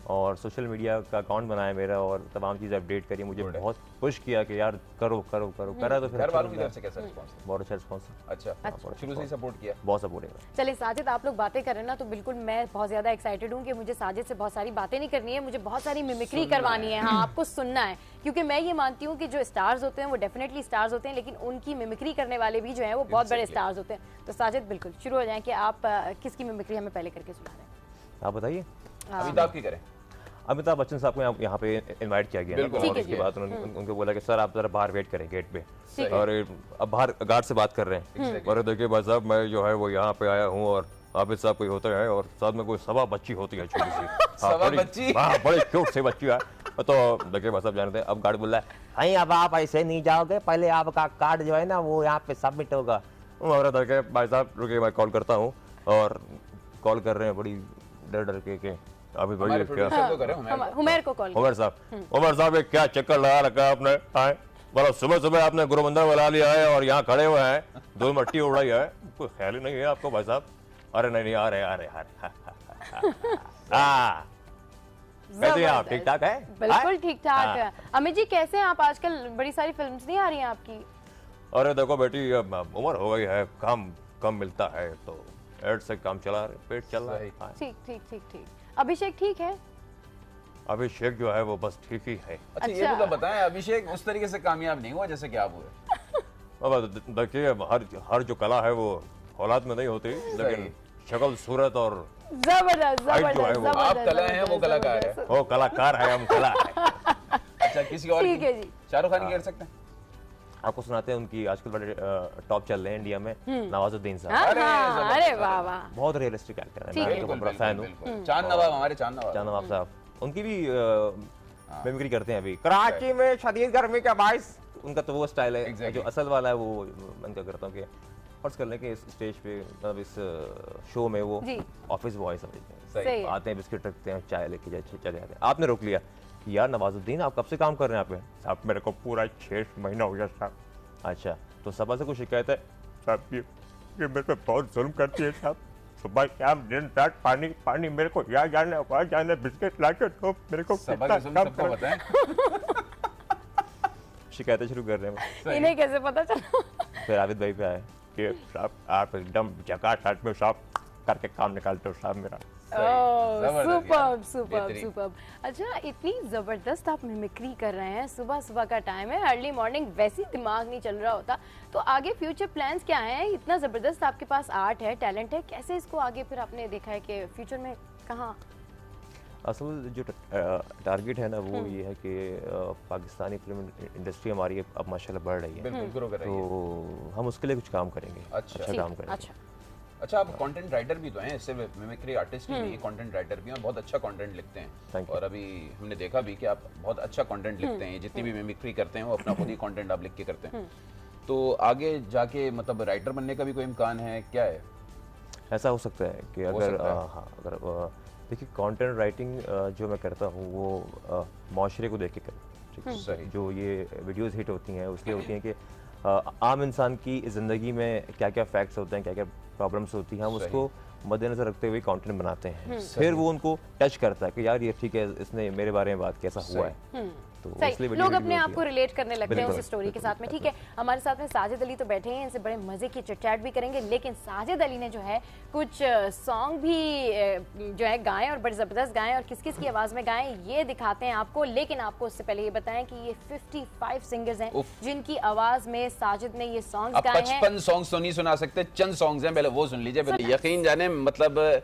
और सोशल मीडिया का अकाउंट बनाया मेरा और तमाम चीज़ें अपडेट करी, मुझे बहुत पुश किया कि यार करो करो करो। करा तो फिर घर वालों की तरफ से कैसा रिस्पांस? बहुत अच्छा रिस्पांस। अच्छा, शुरू से ही सपोर्ट किया? बहुत सपोर्ट है। चलिए साजिद, आप लोग बातें कर रहे हैं ना, तो बिल्कुल मैं बहुत ज़्यादा एक्साइटेड हूँ कि मुझे साजिद से बहुत सारी बातें नहीं करनी है, मुझे बहुत सारी मिमिक्री करवानी है। हाँ, आपको सुनना है, क्योंकि मैं ये मानती हूँ कि जो स्टार्स होते हैं वो डेफिनेटली स्टार्स होते हैं, लेकिन उनकी मिमिक्री करने वाले भी जो है वो बहुत बड़े स्टार्स होते हैं। तो साजिद बिल्कुल शुरू हो जाए कि आप किसकी मिमिक्री हमें पहले करके सुना रहे हैं? आप बताइए। अमिताभ की करें। अमिताभ बच्चन साहब को यहाँ पे इनवाइट किया गया और उसके बाद उनको बोला कि सर आप जरा बाहर वेट करें गेट पे। और अब बाहर गार्ड से बात कर रहे हैं और देखिए भाई साहब, मैं जो है वो यहाँ पे आया हूँ और हाफिज साहब कोई होता है और साथ में कोई सवा बच्ची होती है छोटी सी। सवा बच्ची? हाँ, बड़ी क्यूट सी बच्ची है। तो देखिए भाई साहब जानते हैं, अब गार्ड बोल रहा है भाई अब आप ऐसे नहीं जाओगे, पहले आपका कार्ड जो है ना वो यहाँ पे सबमिट होगा। और देखिए भाई साहब रुकिए, मैं कॉल करता हूँ, और कॉल कर रहे हैं बड़ी डर डर के अभी बड़ी हुमैर को कॉल। उमर साहब ये क्या चक्कर लगा रखा आपने? मतलब सुबह सुबह आपने गुरु मंदिर बुला लिया है और यहाँ खड़े हुए हैं, दो मट्टी उड़ाई है, कोई ख्याल ही नहीं है आपको भाई साहब? अरे नहीं आ रहे कैसे आप? ठीक ठाक है? बिल्कुल ठीक ठाक है। अमित जी कैसे हैं आप? आजकल बड़ी सारी फिल्म्स नहीं आ रही हैं आपकी? अरे देखो बेटी, उम्र हो गई है, काम कम मिलता है, तो एड से काम चला रहे, पेट चल रहा है। ठीक ठीक ठीक ठीक। अभिषेक ठीक है? अभिषेक जो है वो बस ठीक ही है। अच्छा, ये तो बताएं, अभिषेक उस तरीके से कामयाब नहीं हुआ जैसे कि आप हुए। अब देखिए हर जो कला है वो औलाद में नहीं होती, लेकिन शक्ल सूरत और जबरदस्त जबरदस्त। आप कला हैं, वो कलाकार है। वो कलाकार है, हम कला है। अच्छा, किसी और? ठीक है जी। शाहरुख खान की कर सकते हैं? आपको सुनाते हैं, उनकी आजकल बड़े टॉप चल रहे हैं इंडिया में, नवाजुद्दीन साहब। अरे वाह वाह, बहुत रियलिस्टिक एक्टर है, मैं उनका बड़ा फैन हूँ। चांद नवाब, हमारे चांद नवाब साहब, उनकी भी मिमिक्री करते हैं अभी। कराची में शदीद गर्मी का बाइस, उनका तो वो स्टाइल है जो असल वाला है, वो मैं क्या करता हूँ कि फर्ज कर लें कि इस स्टेज पे, मतलब इस शो में वो ऑफिस बॉय समझते हैं, आते हैं, बिस्किट रखते हैं, चाय लेके चले जाते हैं। आपने रोक लिया, यार नवाजुद्दीन आप कब से काम कर रहे हैं यहाँ पे? साहब मेरे को पूरा 6 महीना हो गया साहब। अच्छा, तो सभा से कुछ शिकायत है? साहब ये मेरे पे बहुत जुल्म करती है साहब, सुबह शाम दिन रात पानी पानी, मेरे को यहाँ जाना वहाँ जाना, बिस्किट ला के तो मेरे को शिकायतें शुरू कर रहे हैं। इन्हें कैसे पता चला? फिर आबिद भाई पे आए कि साहब आप एकदम झकाझक में साहब करके काम निकालते हो साहब मेरा। Superb superb superb. अच्छा, इतनी जबरदस्त आप मिमिक्री कर रहे हैं, सुबह सुबह का टाइम है, अर्ली मॉर्निंग, वैसे ही दिमाग नहीं चल रहा होता, तो आगे फ्यूचर प्लान्स क्या हैं? इतना जबरदस्त आपके पास आर्ट है, टैलेंट है, कैसे इसको आगे फिर आपने देखा है कि फ्यूचर में कहाँ? असल जो टारगेट है ना वो ये है कि पाकिस्तानी फिल्म इंडस्ट्री हमारी अब माशाल्लाह बढ़ रही है, तो हम उसके लिए कुछ काम करेंगे, अच्छा काम करेंगे। अच्छा, आप कंटेंट राइटर भी तो हैं, सिर्फ मिमिक्री आर्टिस्ट ही नहीं, कंटेंट राइटर भी हैं, बहुत अच्छा कंटेंट लिखते हैं, और अभी हमने देखा भी कि आप बहुत अच्छा कंटेंट लिखते हैं, जितनी भी मिमिक्री करते हैं वो अपना खुद ही कंटेंट आप लिख के करते हैं, तो आगे जाके मतलब राइटर बनने का भी कोई इम्कान है क्या? है ऐसा हो सकता है कि अगर अगर देखिए कंटेंट राइटिंग जो मैं करता हूँ वो माशरे को देख के करता हूँ। जो ये वीडियोस हिट होती हैं उसलिए होती हैं कि आम इंसान की ज़िंदगी में क्या क्या फैक्ट्स होते हैं, क्या क्या प्रॉब्लम्स होती हैं, हम उसको मद्देनजर रखते हुए कंटेंट बनाते हैं, फिर वो उनको टच करता है कि यार ये ठीक है, इसने मेरे बारे में बात कैसा हुआ है, तो सही लोग अपने आप को रिलेट करने लगते हैं उस स्टोरी के साथ में। ठीक है, हमारे साथ में साजिद अली तो बैठे हैं, इनसे बड़े मजे की चिट-चैट भी करेंगे, लेकिन साजिद अली ने जो है कुछ सॉन्ग भी जो है गाएं और बड़े जबरदस्त गाएं, और किस किस की आवाज में गाएं ये दिखाते हैं आपको, लेकिन आपको उससे पहले ये बताएं कि ये 55 सिंगर्स हैं जिनकी आवाज में साजिद ने ये सॉन्ग्स गाए हैं। 55 सॉन्ग्स तो नहीं सुना सकते, चंद सॉन्ग्स हैं, पहले वो सुन लीजिए। यकीन जाने मतलब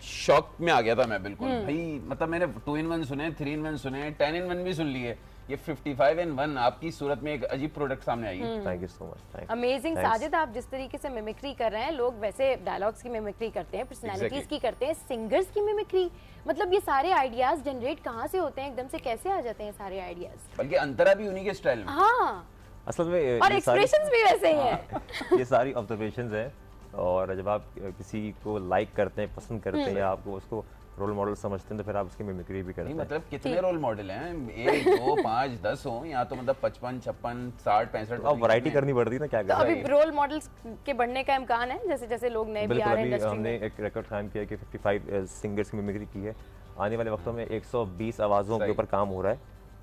शॉक में आ गया था मैं बिल्कुल भाई, मतलब मैंने 2 in 1 सुने, 3 in 1 सुने, 10 in 1 भी सुन लिए, ये 55 in 1 आपकी सूरत में एक अजीब प्रोडक्ट सामने आई है। Thank you so much, amazing. Sajid, आप जिस तरीके से मिमिक्री कर रहे हैं, लोग वैसे डायलॉग्स की मिमिक्री करते हैं, पर्सनालिटीज की करते हैं, सिंगर्स की मिमिक्री, मतलब ये सारे आइडियाज जनरेट कहाँ से होते हैं, एकदम से कैसे आ जाते हैं सारे आइडियाज? बल्कि अंतरा भी उन्हीं के स्टाइल में। हाँ, असल में और एक्सप्रेशंस भी वैसे ही हैं। ये सारी ऑब्जर्वेशंस हैं, और जब आप किसी को लाइक करते हैं, पसंद करते हैं, या आपको उसको रोल मॉडल समझते हैं, तो फिर आप उसकी मिमिक्री भी करते हैं। मतलब कितने रोल मॉडल हैं? 1 2 5 10 हो, यहाँ तो मतलब 55 56 60 65 अब वैरायटी करनी पड़ती है ना, क्या करें। तो अभी रोल मॉडल्स के बढ़ने का इम्कान है, जैसे जैसे लोग नए भी आ रहे हैं इंडस्ट्री में। हमने एक रिकॉर्ड कायम किया कि 55 सिंगर्स की मिमिक्री की है, आने वाले वक्तों में 120 आवाज़ों के ऊपर काम हो रहा है,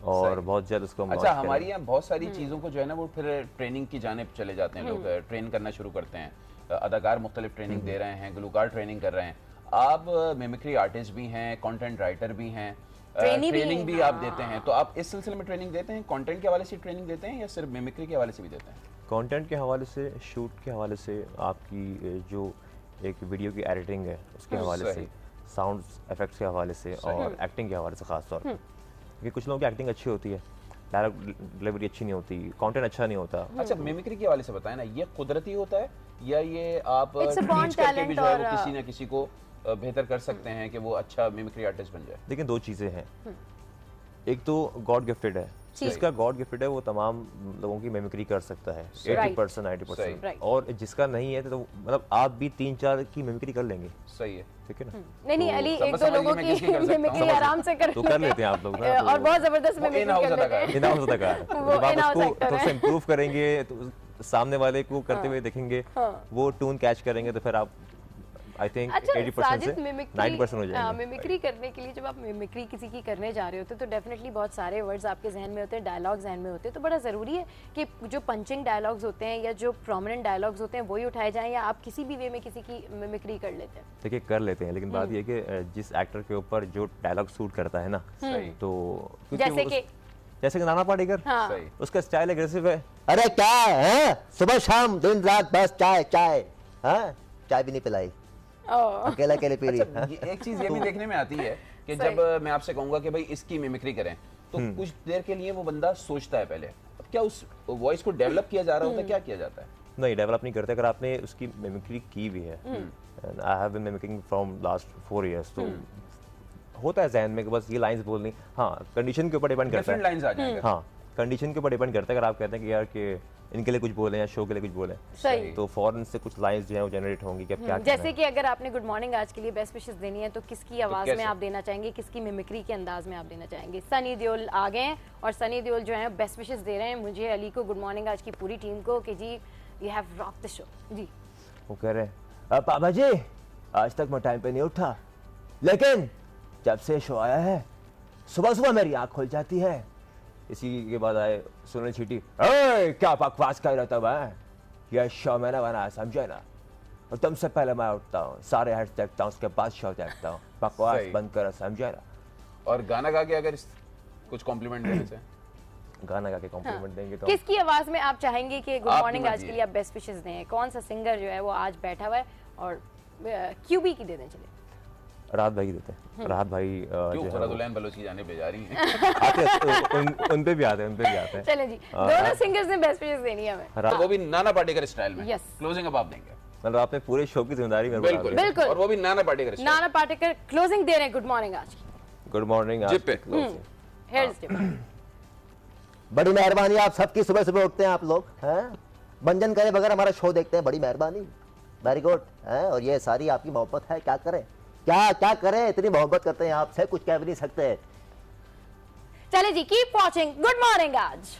और बहुत जल्द उसको। अच्छा, हमारे यहाँ बहुत सारी चीज़ों को जो है ना वो फिर ट्रेनिंग की जानिब चले जाते हैं, लोग ट्रेन करना शुरू करते हैं, अदाकार मुख्तलिफ ट्रेनिंग दे रहे हैं, गुलकार ट्रेनिंग कर रहे हैं, आप मिमिक्री आर्टिस्ट भी हैं, कंटेंट राइटर भी हैं, ट्रेनिंग भी आप देते हैं, तो आप इस सिलसिले में ट्रेनिंग देते हैं? कंटेंट के हवाले से ट्रेनिंग देते हैं या सिर्फ मिमिक्री के हवाले से भी देते हैं? कंटेंट के हवाले से, शूट के हवाले से, आपकी जो एक वीडियो की एडिटिंग है उसके हवाले से, साउंड इफेक्ट्स के हवाले से, और एक्टिंग के हवाले से खास तौर पर, क्योंकि कुछ लोगों की एक्टिंग अच्छी होती है, डायलॉग डिलीवरी अच्छी नहीं होती, कंटेंट अच्छा नहीं होता। अच्छा, मिमिक्री के हवाले से बताएं ना, ये कुदरती होता है या ये आप टीच करके भी जो है वो किसी ना किसी को बेहतर कर सकते हैं कि वो अच्छा मिमिक्री आर्टिस्ट बन जाए? लेकिन दो चीज़ें हैं, एक तो गॉड गिफ्टेड है, जिसका गॉड गिफ्टेड है वो तमाम लोगों की मिमिक्री कर सकता है 80% 90%, और जिसका नहीं है तो मतलब आप भी 3-4 की मिमिक्री कर लेंगे। सही है, ठीक है ना? नहीं अली, एक दो लोगों की मिमिक्री आराम से कर लेते हैं आप लोग ना, और बहुत जबरदस्त मिमिक्री कर लेते हैं। जब आप उसको थोड़ा सा इम्प्रूव करेंगे तो सामने वाले को करते हुए देखेंगे, वो टून कैच करेंगे तो फिर आप आई थिंक 80% से 90% हो जाएंगे। मिमिक्री करने के लिए जब आप मिमिक्री किसी की करने जा रहे होते तो डेफिनेटली बहुत सारे वर्ड्स आपके जहन में होते हैं, डायलॉग जहन में होते हैं, तो बड़ा ज़रूरी है कि जो पंचिंग डायलॉग्स होते हैं या जो प्रोमिनेंट डायलॉग्स होते हैं वही उठाए जाएं, या आप किसी भी वे में किसी की मिमिक्री कर लेते हैं? देखिए कर लेते हैं, लेकिन बात ये कि जिस एक्टर के ऊपर जो डायलॉग सूट करता है ना, तो जैसे कि नाना पाटेकर, उसका स्टाइल एग्रेसिव है। अरे क्या है, सुबह शाम दिन रात बस चाय चाय, चाय भी नहीं पिलाई, अकेला अकेले पी रही। अच्छा, एक चीज ये भी देखने में आती है कि जब मैं आपसे कहूंगा कि भाई इसकी मिमिक्री करें तो कुछ देर के लिए वो बंदा सोचता है पहले, क्या उस वॉइस को डेवलप किया जा रहा होता है, क्या किया जाता है? नहीं, डेवलप नहीं करते। अगर आपने उसकी मिमिक्री की भी है, I have been mimicking from last 4 years, तो होता है जहन में कि बस ये लाइंस बोलनी। हाँ, कंडीशन के ऊपर डिपेंड करता है, लाइंस आ जाएंगे। हाँ, कंडीशन के ऊपर डिपेंड करता है। अगर आप कहते हैं कि यार कि इनके लिए कुछ बोले या शो के लिए कुछ बोले, तो फौरन से कुछ लाइंस जो है वो जनरेट होंगी कि अब क्या। जैसे कि अगर आपने गुड मॉर्निंग आज के लिए बेस्ट विशेस देनी है तो किसकी आवाज में आप देना चाहेंगे, किसकी मिमिक्री के अंदाज में आप देना चाहेंगे? सनी देओल आ गए हैं और सनी देओल जो है बेस्ट विशेस दे रहे हैं मुझे, अली को, गुड मॉर्निंग आज की पूरी टीम को कि जी you have rock the show. जी वो कह रहे हैं पापा जी आज तक मैं टाइम पे नहीं उठा, लेकिन जब से शो आया है सुबह सुबह मेरी आँख खुल जाती है। इसी के बाद आए सुनील शेट्टी, क्या बकवास कर रहा था मैं, यह शो मैंने बनाया समझे ना, और तुमसे पहले मैं उठता हूँ, सारे हेड्स देखता हूँ, उसके बाद शो देखता हूँ, बकवास बंद करो समझे ना। और गाना गा के अगर कुछ कॉम्प्लीमेंट देने से, गाना गा के कॉम्प्लीमेंट देंगे तो किसकी आवाज में आप चाहेंगे कि गुड मॉर्निंग आज के लिए आप बेस्ट विशेस दें? कौन सा सिंगर जो है वो आज बैठा हुआ है और क्यूबी की दे दें? चलिए राहत भाई देते हैं। राहत भाई फरदुलैन बलोच की जाने भेजा रही हैं। आते उन पे भी आते हैं, चलें जी, दोनों सिंगर्स ने बेस्ट विशेस देनी है हमें, वो भी नाना पाटेकर स्टाइल में। क्लोजिंग अब आप देंगे, मतलब आपने पूरे शो की जिम्मेदारी मेरे को। बिल्कुल, और वो भी नाना पाटेकर स्टाइल। नाना पाटेकर क्लोजिंग दे रहे हैं गुड मॉर्निंग आज की। गुड मॉर्निंग आज पे बड़ी मेहरबानी, आप सबकी सुबह सुबह उठते हैं आप लोग, हैं मंजन करे बगैर हमारा शो देखते हैं, बड़ी मेहरबानी, वेरी गुड है। और ये सारी आपकी मोहब्बत है, क्या करें क्या करें, इतनी मोहब्बत करते हैं आपसे कुछ कह भी नहीं सकते। चले जी, कीप वॉचिंग गुड मॉर्निंग आज।